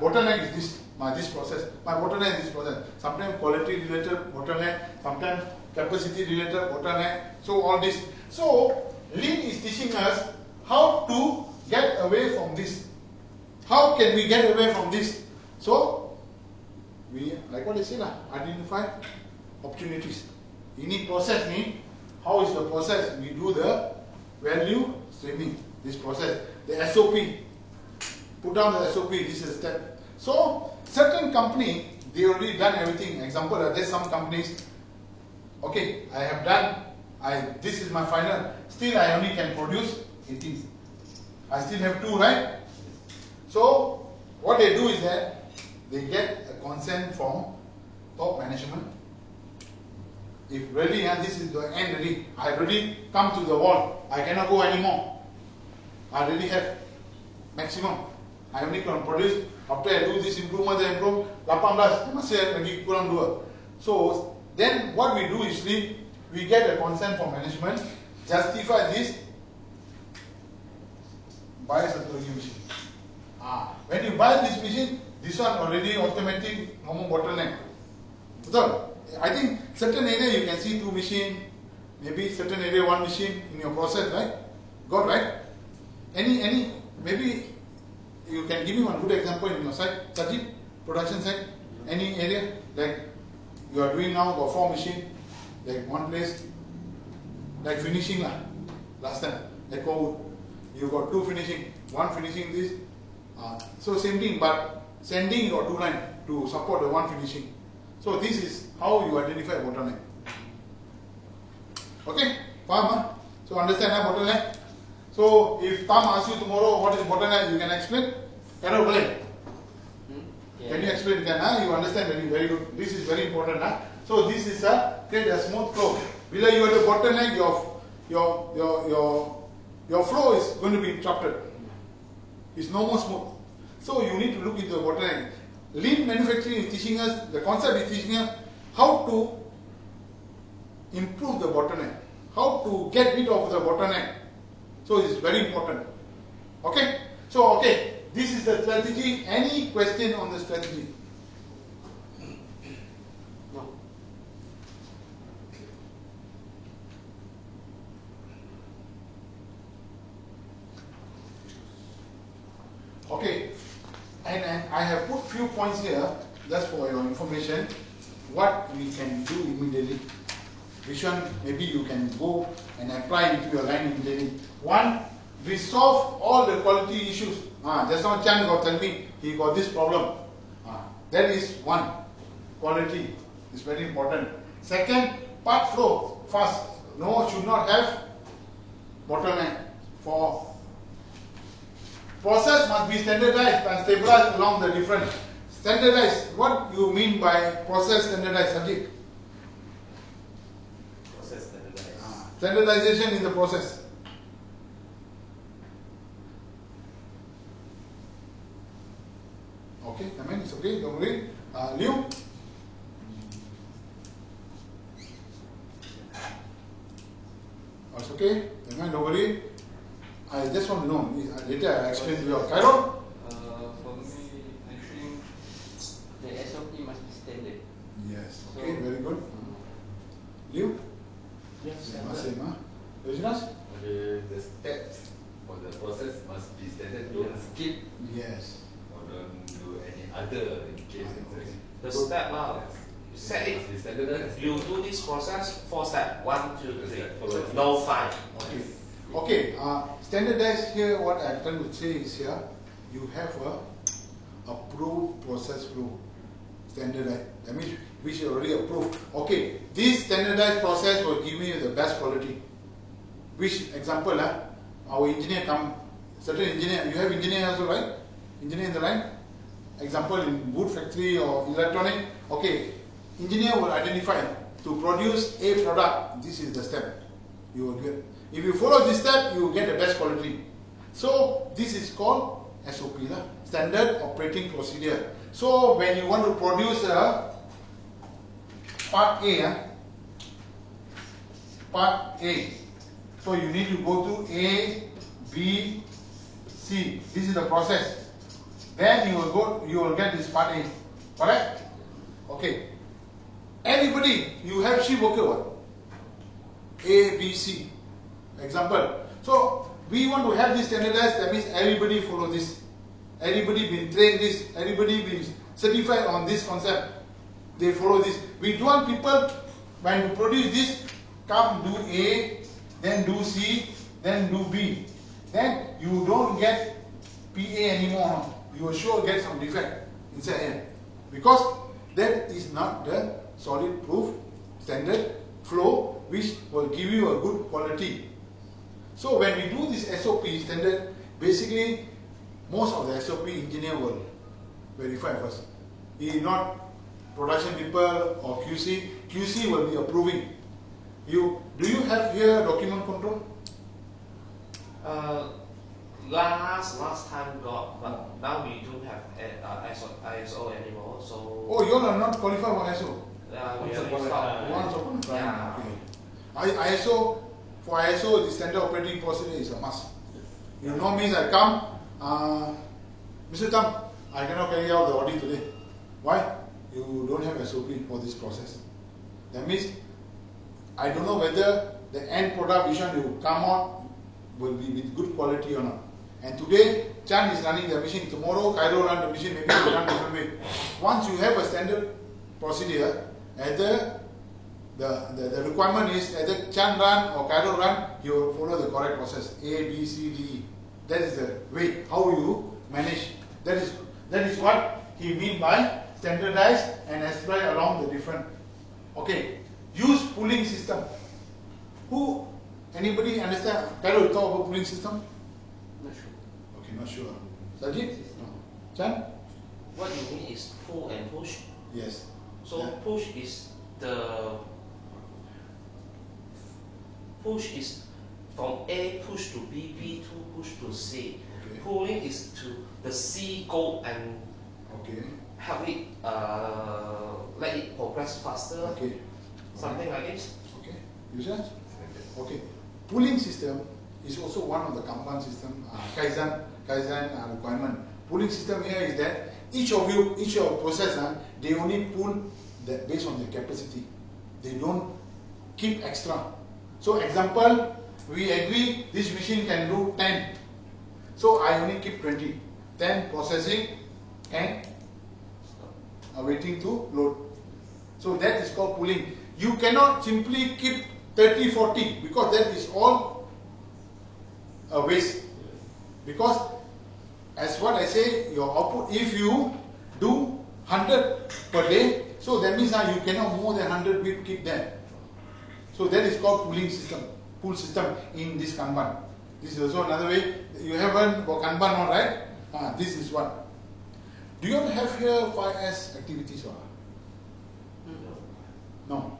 bottleneck is this process. My bottleneck is this process. Sometimes quality related bottleneck, sometimes capacity related bottleneck. So all this. So lean is teaching us how to get away from this. How can we get away from this? So we, like what I say lah, identify opportunities. Ini process ni, how is the process? We do the value streaming. This process, the SOP. Put down the SOP. This is a step. So certain company, they already done everything. Example, there's some companies. Okay, I have done. This is my final. Still, I only can produce 18. I still have 2, right? So what they do is that they get a consent from top management. If really, and this is the end already, I already come to the wall. I cannot go anymore. I already have maximum. I only can produce. After I do this improvement, I improve 18, masih lagi kurang 2. So then what we do is we get a consent from management, justify this, buy satu lagi machine. When you buy this machine, this one already automatic ngomong bottleneck. Betul? I think certain area you can see 2 machine, maybe certain area 1 machine in your process, right? Got right? Any maybe you can give me one good example in your site, Sajid, production site, any area like you are doing now, got 4 machine, like one place, like finishing lah. Last time, like you got 2 finishing, 1 finishing this. So same thing, but sending you got 2 line to support the 1 finishing. So this is how you identify bottleneck. Okay, faham? So understand that bottleneck? So if Tam asks you tomorrow what is bottleneck, you can explain? Cannot explain. Can you explain? Can you understand? Very good. This is very important. So this is create a smooth flow. Bila you have a bottleneck, your flow is going to be interrupted. It's no more smooth. So you need to look into the bottleneck. Lean manufacturing is teaching us, the concept is teaching us how to improve the bottleneck, how to get rid of the bottleneck. So it's very important. Okay? So, okay, this is the strategy. Any question on the strategy? No. Okay, and I have put few points here just for your information. What we can do immediately. Which one maybe you can go and apply into your line immediately. One, resolve all the quality issues. Just now Chan got tell me he got this problem. That is one. Quality is very important. Second, part flow fast. No, should not have bottleneck. For process must be standardized and stabilized along the different. Standardized. What you mean by process standardized subject? Process standardized. Standardization in the process. Okay, I mean it's okay, don't worry. Liu? It's okay, don't worry. I just want to know, later I explain to you. Cairo? For me, I think the SOP must be standard. Yes, okay, very good. Liu? Yes. Same, Yojinas? The steps for the process must be standard. Don't skip Yes. or don't do any other in case The step set it. must be standardized. You do this process 4 steps. 1, 2, 3. Follow. No 5. Okay. Okay, standardized here, what I'm trying to say is here, you have a approved process flow. Standardized. That means which you already approved. Okay, this standardized process will give you the best quality. Which example, our engineer come, certain engineer, you have engineer also, right? Engineer in the line? Example in wood factory or electronic. Okay, engineer will identify to produce a product. This is the step you will get. If you follow this step, you will get the best quality. So this is called SOP, Standard Operating Procedure. So when you want to produce part A, so you need to go to A, B, C. This is the process. Then you will get this part A. Correct? Okay. Anybody, you have shift worker what? A, B, C. Example. So we want to have this standardized, that means everybody follow this. Everybody been trained this, everybody been certified on this concept. They follow this. We don't want people, when you produce this, come do A, then do C, then do B. Then you don't get PA anymore. You will sure get some defect inside here. Because that is not the solid proof standard flow which will give you a good quality. So when we do this SOP standard, basically most of the SOP engineer will verify first. He is not production people or QC. QC will be approving. Do you have here document control? Last time got, but now we don't have ISO anymore. So Oh, you all are not qualified for ISO. we Once have upon a stopped. time. Once upon a time. Yeah. Okay. ISO, for ISO, the standard operating procedure is a must. You know means I come, Mr. Tam, I cannot carry out the audit today. Why? You don't have SOP for this process. That means I don't know whether the end product which one you come out will be with good quality or not. And today, Chan is running the machine. Tomorrow, Cairo run the machine. Maybe you run different way. Once you have a standard procedure, either the requirement is either Chan run or Cairo run, you will follow the correct process. A, B, C, D, E. That is the way how you manage. That is what he mean by standardized and spread along the different. Okay. Use pooling system. Anybody understand? Carol, talk about pooling system? Not sure. Okay, not sure. Sajid? No. Chan? What you mean is pull and push. Yes. So Yeah. push is from A push to B, B to push to C. Okay. Pulling is to the C go and Okay. help it let it progress faster. Okay. Something like this. Okay. You said? Okay. Pooling system is also one of the Kanban system, Kaizen requirement. Pooling system here is that each of your process, they only pool that based on their capacity. They don't keep extra. So example, we agree this machine can do 10. So I only keep 20. 10 processing and waiting to load. So that is called pooling. You cannot simply keep 30, 40 because that is all a waste. Because as what I say, your output, if you do 100 per day, so that means you cannot more than 100 we keep there. So that is called pooling system, pool system in this Kanban. This is also another way. You haven't got Kanban on, right? This is what. Do you have here 5S activities or? No.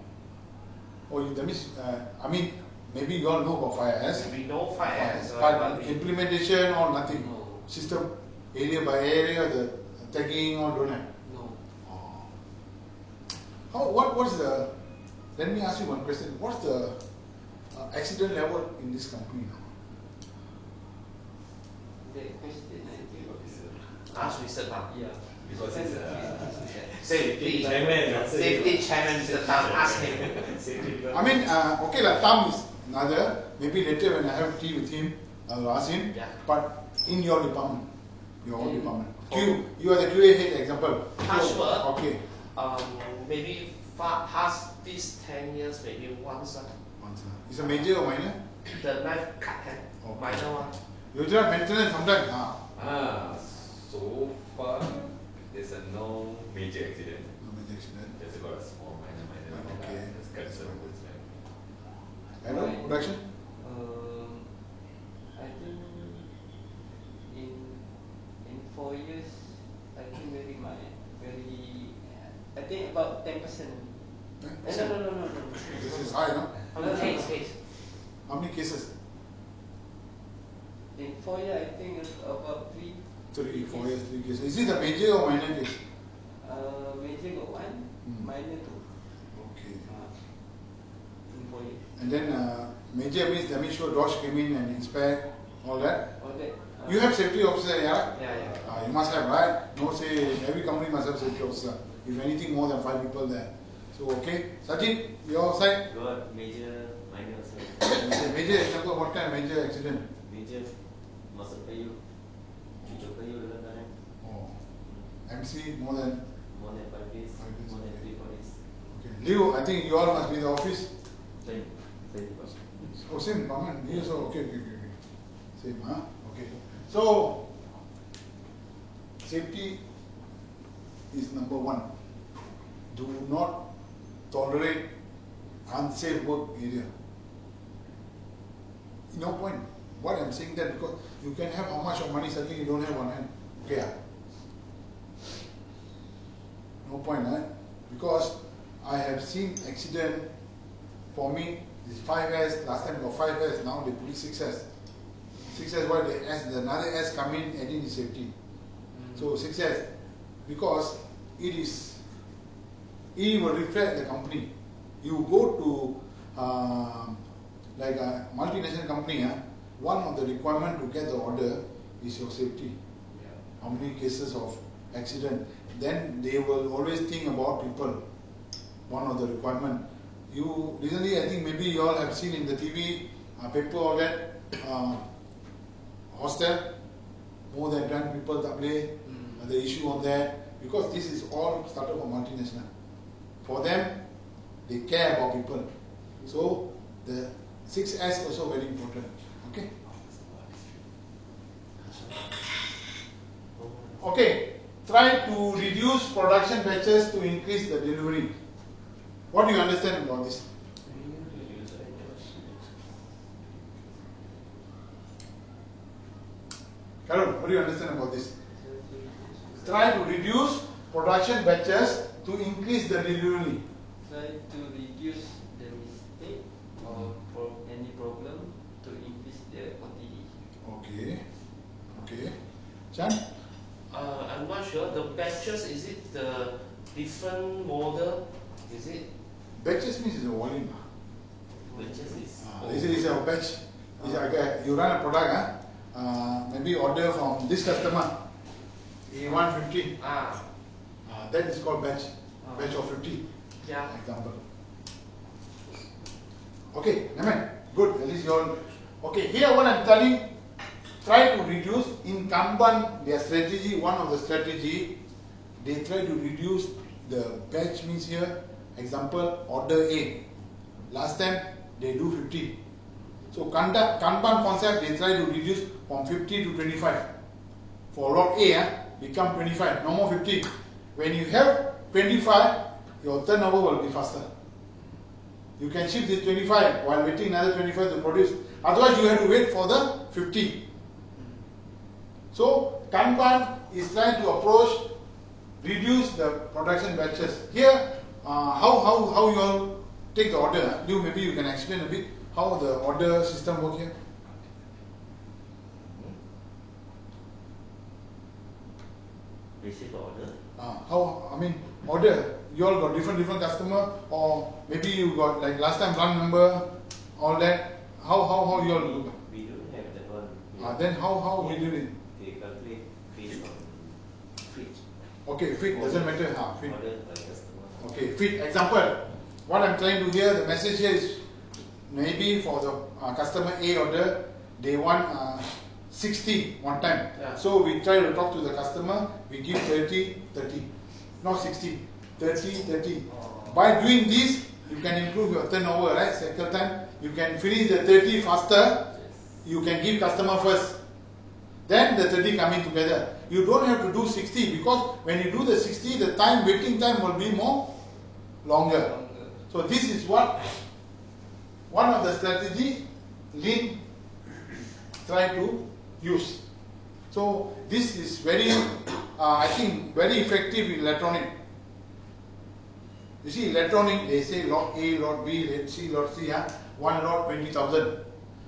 Oh, that means, I mean, maybe you all know about 5S. We know 5S, But implementation or nothing. No. System, area by area, the tagging or don't have. No. What's the, let me ask you one question. What's the accident level in this company now? That question I think. Ask Mr. Tam. Yeah. Because it's Safety chairman. Safety chairman Mr. Tam, ask him. I mean, okay, Tam is another. Maybe later when I have tea with him, I'll ask him. Yeah. But in your department, your own department, Oh. you are the QA head example. Password. Okay. Maybe past these 10 years, maybe once. It's a major or minor? The knife cut hand, Okay. minor one. You just maintenance sometimes. So far there's no major accident. No major accident. There's about a small minor Okay. just cut some wood. Hello, production? I think in 4 years, I think I think about 10%. No. This is high, no? How many case? How many cases? In 4 years, I think it's about 3. 3, 4 years, 3 cases. Is it a major or minor case? Major got 1, minor 2. Okay. In 4 years. And then major means that means your Dosh came in and inspect all that. All that. You have safety officer, yeah? Yeah. You must have, right? No say every company must have safety officer. If anything more than 5 people there. So okay, Sajid, your side. Got major, minor also. Major example, what kind of major accident? Major, masuk kayu, cucuk kayu dalam tangan. Oh, MC more than. More than 5 days, 5 days, more than okay. 3-4 days. Okay. Leo, I think you all must be in the office. Same. Oh, same, common. You also, okay. Same, huh? Okay. So, safety is number 1. Do not tolerate unsafe work area. No point. Why I'm saying that because you can have how much of money suddenly you don't have on hand. Okay. No point, right? Because I have seen accident. For me, this 5S, last time got 5S, now they put 6S. 6S, what the S, the another S come in, adding the safety. So 6S, because it will reflect the company. You go to like a multinational company, one of the requirement to get the order is your safety. How many cases of accident? Then they will always think about people. One of the requirement. You recently, I think maybe you all have seen in the TV, paper all that, hostel, more than 10 people that play, the issue on that, because this is all started from multinational. For them, they care about people. So the 6S also very important. Okay. Okay. Try to reduce production batches to increase the delivery. What do you understand about this? Carol, what do you understand about this? Try to reduce production batches to increase the delivery. Try to reduce the mistake or any problem to increase the OTD. Okay. Okay. Chan? I'm not sure. The batches, is it the different model? Is it? Batches means it's a volume. Batches is This is a batch. You run a product, maybe order from this customer, he want 50. That is called batch. Batch of 50. Yeah. Example. Okay, Amen. Good. At least you all. Okay, here what I'm telling, try to reduce in Kanban, their strategy, one of the strategy, they try to reduce the batch means here, example, order A. Last time they do 50. So Kanban concept, they try to reduce from 50 to 25. For lot A, become 25, no more 50. When you have 25, your turnover will be faster. You can shift this 25 while waiting another 25 to produce. Otherwise, you have to wait for the 50. So, Kanban is trying to approach, reduce the production batches. Here, how you all take the order? Maybe you can explain a bit how the order system work here. Receive the order. Order. You all got different customer, or maybe you got like last time run number, all that. How you all do? we don't have that one. Then how we do it? They calculate based on fit. Okay, fit doesn't matter. Fit. Order by customer. Okay, fit. Example. What I'm trying to hear, the message here is maybe for the customer A order, they want 60 one time. Yeah. So we try to talk to the customer, we give 30, 30. Not 60, 30, 30. By doing this, you can improve your turnover, right? Cycle time. You can finish the 30 faster. You can give customer first. Then the 30 coming together. You don't have to do 60 because when you do the 60, the time, waiting time will be longer. So this is what one of the strategy Lean try to use. So this is very, I think, very effective in electronic. You see, electronic, they say lot A, lot B, lot C, one lot 20,000.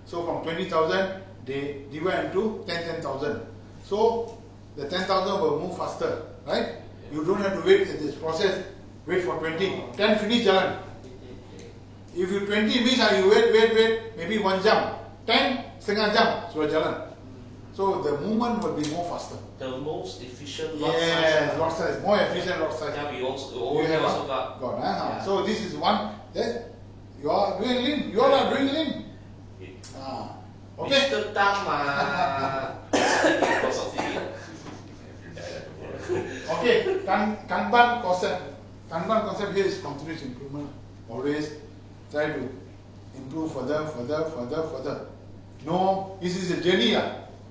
So from 20,000, they divide into 10,000. So the 10,000 will move faster, right? You don't have to wait at this process. Wait for 20. 10 finish jalan. If you 20 means you wait, maybe 1 jam. 10, setengah jam, sudah jalan. So the movement will be more faster. The most efficient lot Yes, size. lot size, more efficient lot size. Yeah, we You also have got. got. So this is one. Then you are doing lean. You all are doing lean. Okay. Mr. Tam, Okay. Kanban concept. Kanban concept here is continuous improvement. Always try to improve further. No, this is a journey.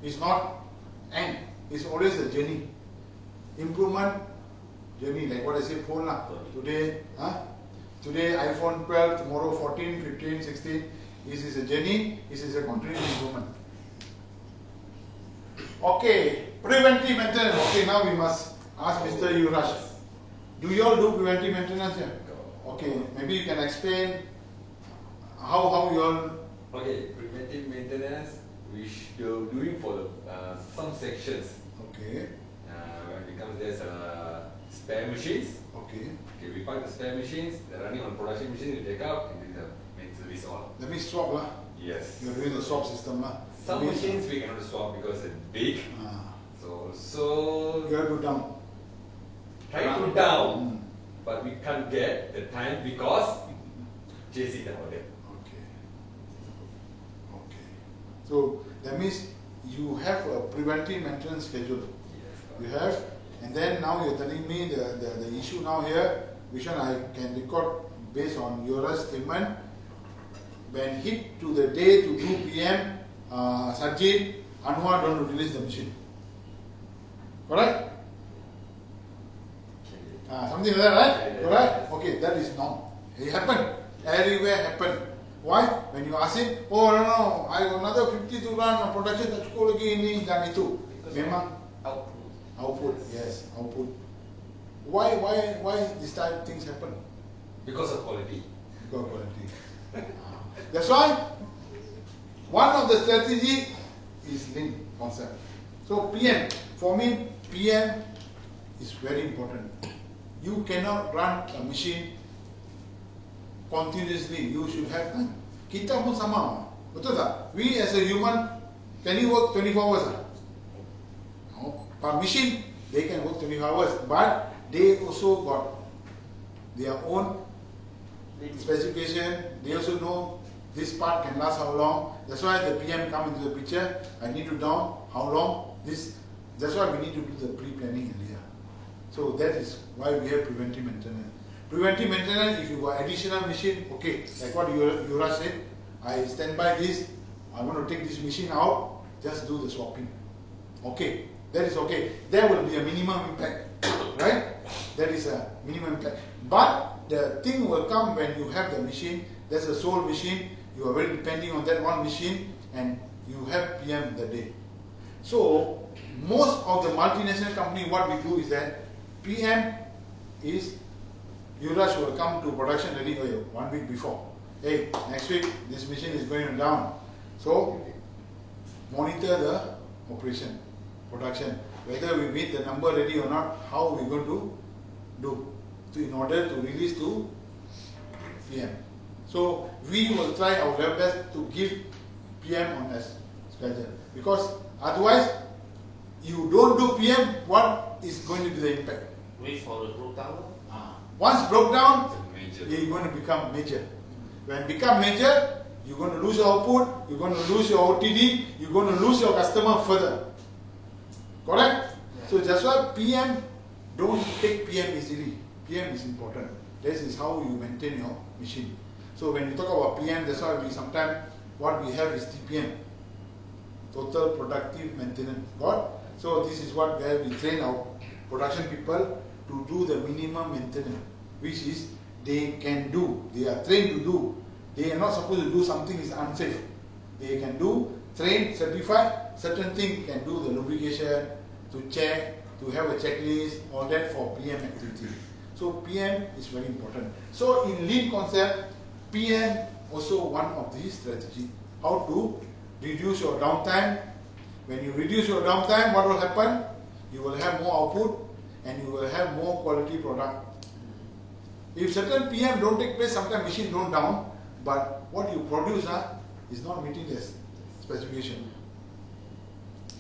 It's not end. It's always a journey. Improvement journey, like what I say, phone today, today iPhone 12, tomorrow 14, 15, 16. This is a journey. This is a continuous improvement. Okay, preventive maintenance. Okay, now we must ask Mr. Yuvraj. Do you all do preventive maintenance here? Okay, maybe you can explain how you all. Okay, preventive maintenance, we're doing for some sections. Okay. When it comes, there's spare machines. Okay. Okay, we park the spare machines, they're running on production machines, we take out and do the main service all. Let me swap lah. Yes. You're doing the swap system lah. Some machines we cannot swap because it's big. So You have to dump. try to down, but we can't get the time because JC the order. Okay. Okay. So that means you have a preventive maintenance schedule. Yes. You have, and then now you're telling me the issue now here, which one I can record based on your statement. When hit to the day to 2 p.m., Sajid, Anwar don't release the machine. Correct? Something like that, right? Correct? Okay, that is normal. It happened. Everywhere happened. Why? When you ask him, oh no, I got another 50 to run, production tak cukup lagi ini dan itu. Because memang output. output, yes, output. Why this type of things happen? Because of quality. Because quality. That's why one of the strategy is lean concept. So PM, for me, PM is very important. You cannot run a machine continuously. You should have time. Kita pun sama, betul tak? We as a human, can you work 24 hours? No. But machine, they can work 24 hours, but they also got their own specification. They also know this part can last how long. That's why the PM come into the picture. I need to down how long this. That's why we need to do the pre-planning earlier. So that is why we have preventive maintenance. Preventive maintenance, if you got additional machine, okay, like what Yura said, I stand by this. I want to take this machine out. Just do the swapping. Okay, that is okay. There will be a minimum impact, right? That is a minimum impact. But the thing will come when you have the machine. That's a sole machine. You are very depending on that one machine, and you have PM the day. So most of the multinational company, what we do is that PM is Yuvraj will come to production ready 1 week before. Hey, next week this machine is going down. So monitor the operation, production, whether we meet the number ready or not, how we going to do in order to release to PM. So we will try our level best to give PM on as schedule, because otherwise you don't do PM, what is going to be the impact? Wait for the broke down. Once broke down, It's a major. it's going to become major. When become major, you're going to lose your output, you're going to lose your OTD, you're going to lose your customer further. Correct? Yeah. So that's why PM, don't take PM easily. PM is important. This is how you maintain your machine. So when you talk about PM, that's why we sometimes, what we have is TPM. Total Productive Maintenance. Got? So this is what where we train our production people to do the minimum maintenance, which is they can do, they are trained to do. They are not supposed to do something is unsafe. They can do, train, certified, certain thing can do the lubrication, to check, to have a checklist, all that for PM activity. So PM is very important. So in lean concept, PM also one of these strategy. How to reduce your downtime. When you reduce your downtime, what will happen? You will have more output and you will have more quality product. If certain PM don't take place, sometimes machine don't down, but what you produce is not meeting the specification.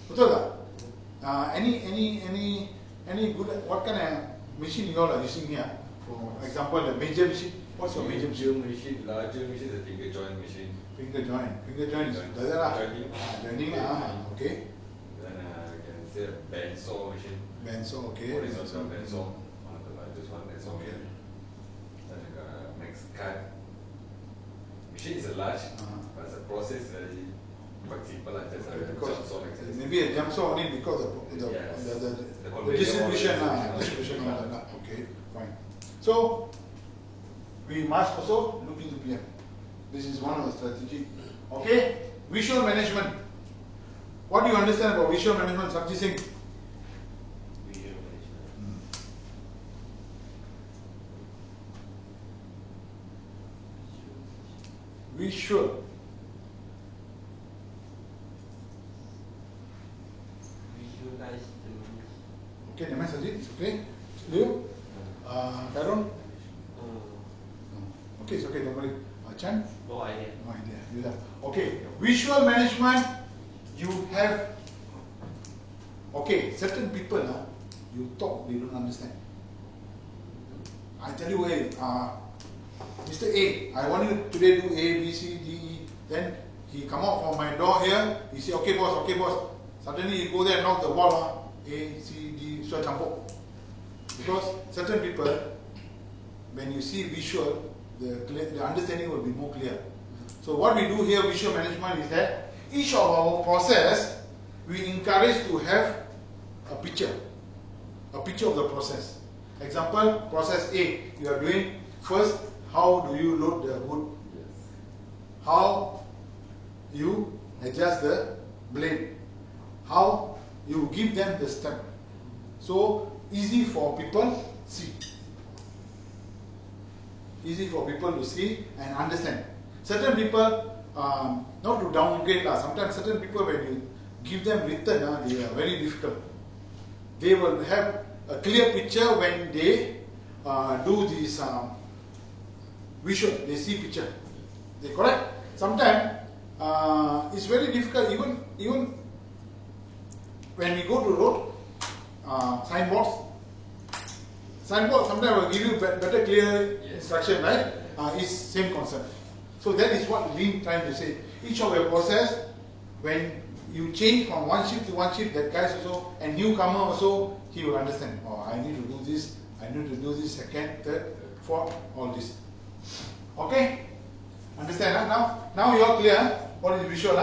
Betul tak? Any good, what kind of machine you all are using here? For example, the major machine. What's your major machine? Larger machine is a finger joint machine. Finger joint. Finger joint is that Joining. joining okay. Then we can say a bandsaw machine. Bandsaw, okay. Horizontal bandsaw, one of the largest one that's on Okay. here. Then we got a max cut. Machine is a large, but the process very quite simple, like just a jump saw like this. Maybe a jump saw only because of Yes. the conveyor distribution, model. distribution all that. Okay, fine. So we must also look into PM. This is one of the strategy. Okay, visual management. What do you understand about visual management, Sakji Singh? Video management. Visual. Visualize the Okay, never mind, Sajid. It's okay. Leo? Khairul? Okay, it's okay, don't worry. Chan? No idea. No idea. You have. Okay, visual management, you have. Okay, certain people, you talk, they don't understand. I tell you, hey, Mr. A, I want you today do A, B, C, D, E. Then he come out from my door here, he say, okay boss, okay boss. Suddenly he go there and knock the wall, A, C, D, so campur. Because certain people, when you see visual, the understanding will be more clear. So what we do here, visual management, is that each of our process, we encourage to have a picture of the process. Example, process A, you are doing first, how do you load the wood? How you adjust the blade? How You give them the step. So easy for people see. Easy for people to see and understand. Certain people, not to downgrade lah. Sometimes certain people, when you give them written, they are very difficult. They will have a clear picture when they do this visual. They see picture. They correct. Sometimes it's very difficult. Even when we go to road, signboards. Signboard sometimes will give you better clear instruction, right? It's same concept. So that is what Lean trying to say. Each of your process, when you change from one shift to one shift, that guy also, and newcomer also, he will understand. Oh, I need to do this, I need to do this second, third, fourth, all this. Okay? Understand? Now you are clear? What is visual?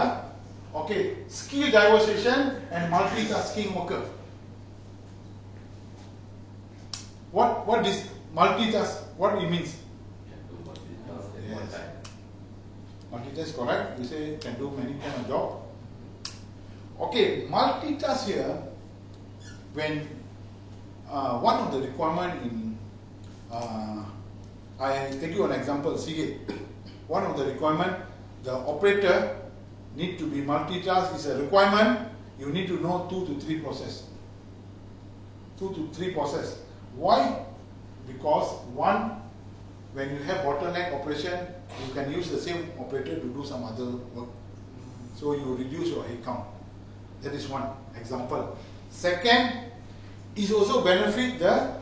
Okay. Skill diversification and multitasking worker. What is multitask? What it means? Can do multitask at one Yes. time. Multitask, correct? We say can do many kind of job. Okay, multitask here, when one of the requirement in, I take you an example, Seagate. One of the requirement, the operator need to be multitask is a requirement. You need to know 2 to 3 process. 2 to 3 process. Why? Because one, when you have bottleneck operation, you can use the same operator to do some other work. So you reduce your head count. That is one example. Second, is also benefit the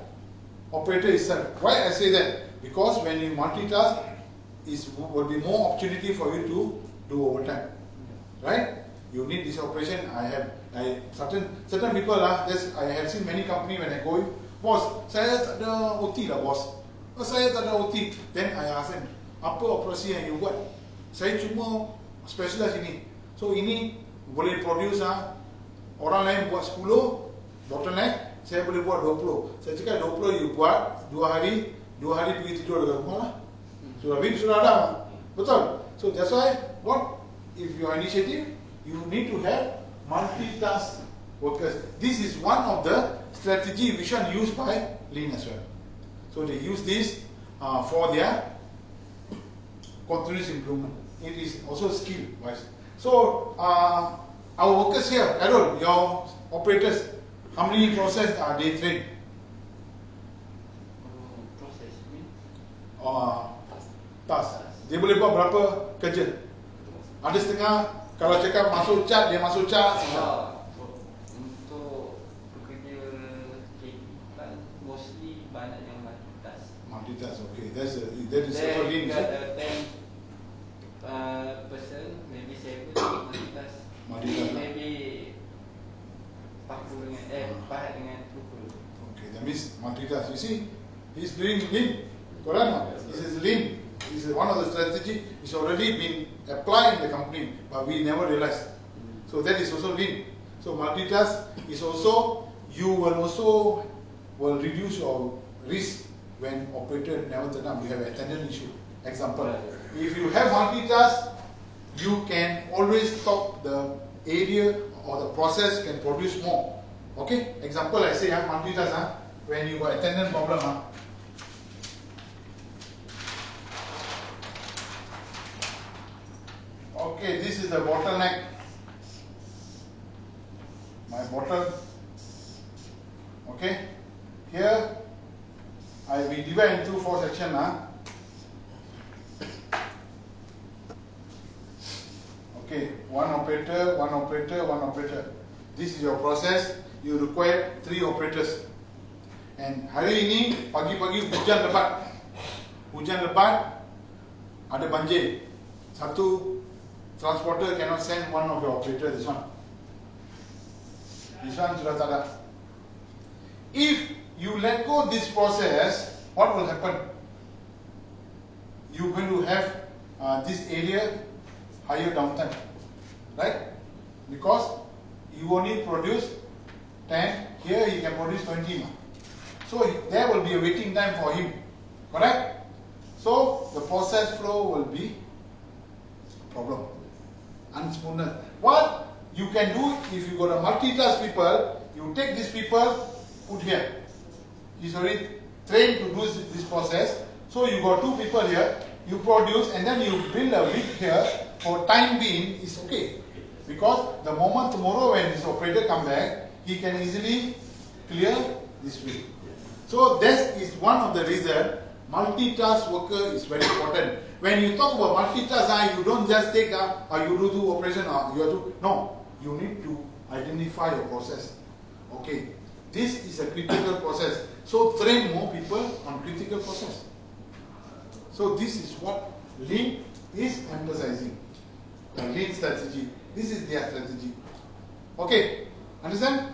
operator itself. Why I say that? Because when you multitask, will be more opportunity for you to do overtime. Right? You need this operation. Certain people I have seen many company when I go in, boss, saya tak ada OT lah boss. Oh, saya tak ada OT. Then I ask them, apa operasi yang you buat? Saya cuma specialize ini. So ini boleh produce orang lain buat 10 bottleneck, saya boleh buat 20. Saya cakap 20 you buat 2 hari pergi tidur dekat rumah lah. Sudah ada. Betul. So that's why if your initiative, you need to have multitask workers. This is one of the strategy vision used by Lean as well. So they use this for their continuous improvement. It is also skill wise. So our workers here, Carol, your operators, how many process are they trained? Proses ni Task. Dia boleh buat berapa kerja? Ada setengah, kalau cakap masuk cat, dia masuk cat. untuk pekerja kan mostly banyak yang multitask. Multitask, okay. That is also Lean. Got a 10 person, maybe 7 multitask. Multitask. Maybe paku dengan pahat dengan pukul. Okay, that means multitask. You see, he's doing Lean. Correct? This is Lean. This is one of the strategy. It's already been applied in the company, but we never realized. So that is also Lean. So multitask is also, you will reduce your risk when operator never turn up. You have attendance issue. Example, if you have multitask, you can always stop the area or the process can produce more. Okay? Example, I say multitask, when you got attendance problem, okay, this is the bottleneck. My bottle. Okay, here we divide into 4 sections. Okay, one operator. This is your process. You require 3 operators. And hari ini pagi-pagi hujan lebat, ada banjir. Satu transporter cannot send one of your operator. This one sudah tak ada. If you let go this process, what will happen? You're going to have this area higher downtime, right? Because you only produce 10, here he can produce 20. So there will be a waiting time for him, correct? So the process flow will be a problem, unsmoothness. What you can do if you got a multitask people, you take these people, put here. He's already trained to do this process. So you got 2 people here, you produce and then you build a rig here for time being is okay. Because the moment tomorrow when this operator come back, he can easily clear this rig. So that is one of the reasons multitask worker is very important. When you talk about multitask, you don't just take you do operation or you do no. You need to identify your process. Okay, this is a critical process. So train more people on critical process. So this is what Lean is emphasizing. The Lean strategy. This is their strategy. Okay, understand?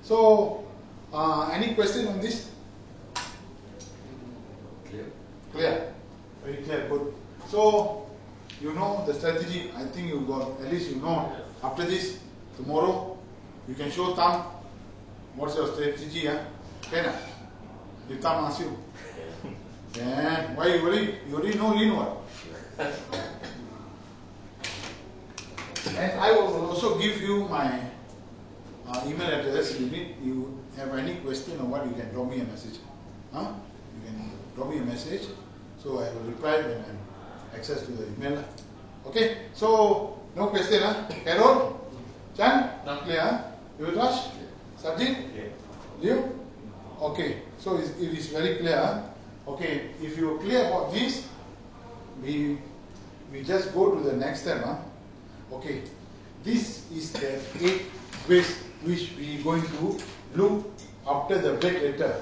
So any question on this? Clear? Clear. Very clear. Good. So you know the strategy. I think you got at least you know. After this, tomorrow you can show Tam what's your strategy. Can I? If Tam asks you. Yeah. Why you worry? You already know Lean what? And I will also give you my email address. If you have any question or what, you can drop me a message. Huh? You can drop me a message. So I will reply when I have access to the email. Okay? So, no question, huh? Carol? Chan? No. Clear, huh? Yuvraj? Sajid? Liu? Okay. So it is very clear, huh? Okay. If you are clear about this, we just go to the next step, huh? Okay. This is the 8 ways which we are going to look after the break later.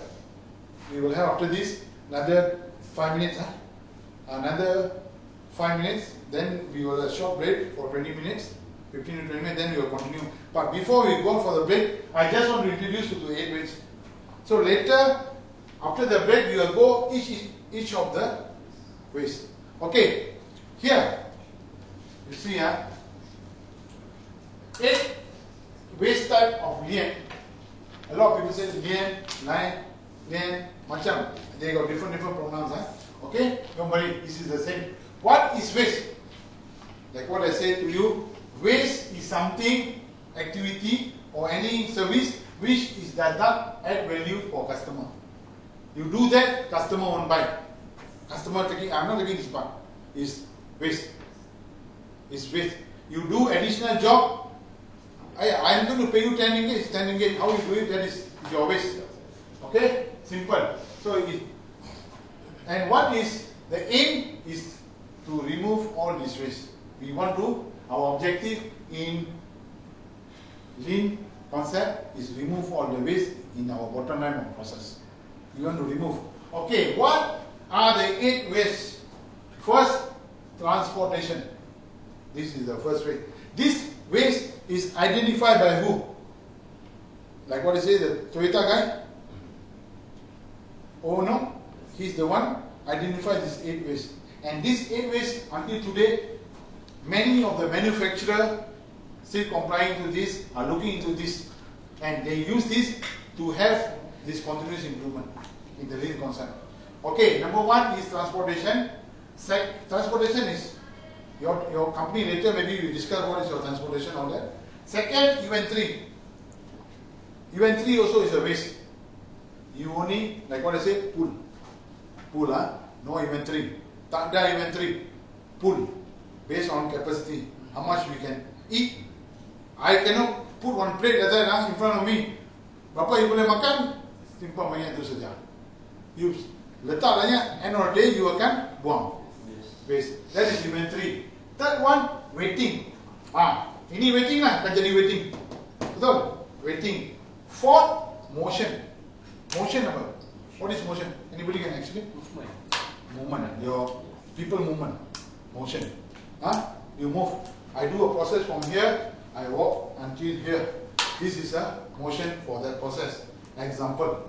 We will have after this another 5 minutes, huh? Another 5 minutes, then we will have a short break for 20 minutes, 15 to 20 minutes, then we will continue. But before we go for the break, I just want to introduce you to 8 ways. So later, after the break, we will go each of the ways. Okay, here, you see, 8 ways type of Lean. A lot of people say Lean, line, Lean, macam. They got different pronouns. Okay, don't worry, this is the same. What is waste? Like what I said to you, waste is something, activity or any service which does not add value for customer. You do that, customer won't buy. Customer taking, I'm not taking this part, is waste. It's waste. You do additional job, I'm going to pay you 10 ringgit, it's 10 ringgit. How you do it, that is your waste. Okay, simple. So and what is the aim is to remove all this waste. We want to, our objective in Lean concept is remove all the waste in our bottom line of process. We want to remove. Okay, what are the 8 ways? First, transportation. This is the first way. This waste is identified by who? Like what I say, the Toyota guy? Oh no, he's the one identified these 8 ways. And these 8 ways until today, many of the manufacturers still complying to this, are looking into this, and they use this to have this continuous improvement in the Lean concept. Okay, number 1 is transportation. Transportation is your company later, maybe we discuss what is your transportation, all that. Second, inventory. Inventory also is a waste. You only, like what I say, pull. Pull, no inventory. Tak ada inventory. Pull. Based on capacity. How much we can eat. I cannot put one plate like that in front of me. Berapa you boleh makan? Simpan banyak itu saja. You letak banyak, end of the day you akan buang. Waste. That is inventory. Third one, waiting. Ini waiting lah, akan jadi waiting. Betul? Waiting. Fourth, motion. Motion apa? What is motion? Anybody can explain? Movement. Movement. Your people movement. Motion. You move. I do a process from here. I walk until here. This is a motion for that process. Example.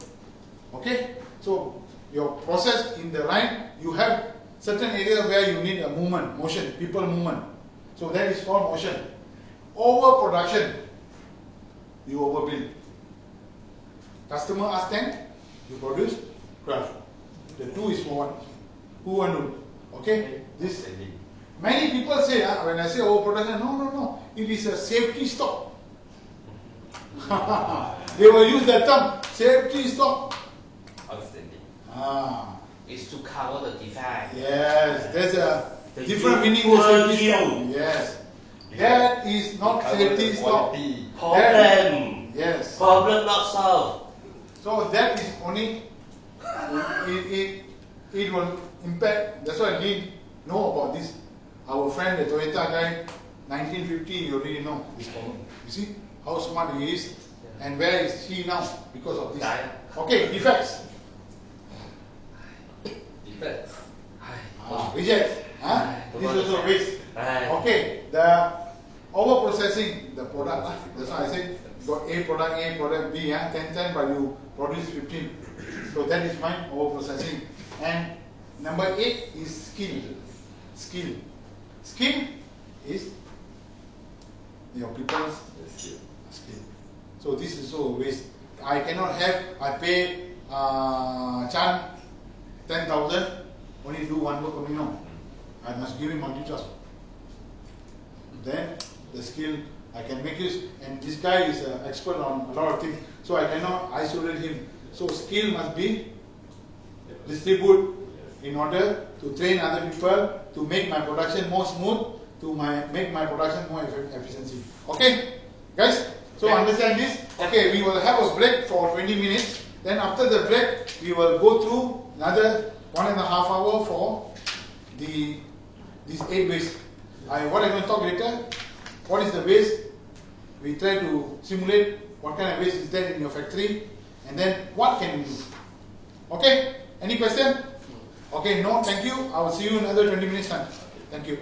Okay? So, your process in the line, you have certain area where you need a movement, motion, people movement. So that is called motion. Overproduction. You overbuild. Customer asks 10, you produce 12. The 2 is for what? Who want to? Okay? This Many people say, when I say overproduction, no, it is a safety stock. They will use that term, safety stock. Outstanding. It's to cover the defect. Yes, there's a The different meaning yield of safety yield. stock. Yes, that is not Cover safety the stock. quality. Problem. Yes. Problem not solved. So that is only, it will impact, that's why I need know about this. Our friend, the Toyota guy, 1950, you already know this problem. You see how smart he is and where is he now because of this. Okay, defects. Defects. Reject. This is also waste. Okay, the over processing the product. That's why I said you got A, product B, 10, but you produce 15. So that is fine, over processing. And number 8 is skill. Skill is your people's skill. So this is also a waste. I cannot have, I pay Chan 10,000, only do one work only, no. I must give him multi-task. Then the skill I can make use, and this guy is an expert on a lot of things, so I cannot isolate him. So skill must be distributed in order to train other people to make my production more smooth, to make my production more efficiency. Okay, guys. So understand this. Okay, we will have a break for 20 minutes. Then after the break, we will go through another 1.5 hours for these 8 ways. What I'm going to talk later. What is the waste? We try to simulate what kind of waste is there in your factory, and then what can we do. Okay? Any question? Okay, no, thank you. I will see you in another 20 minutes time. Thank you.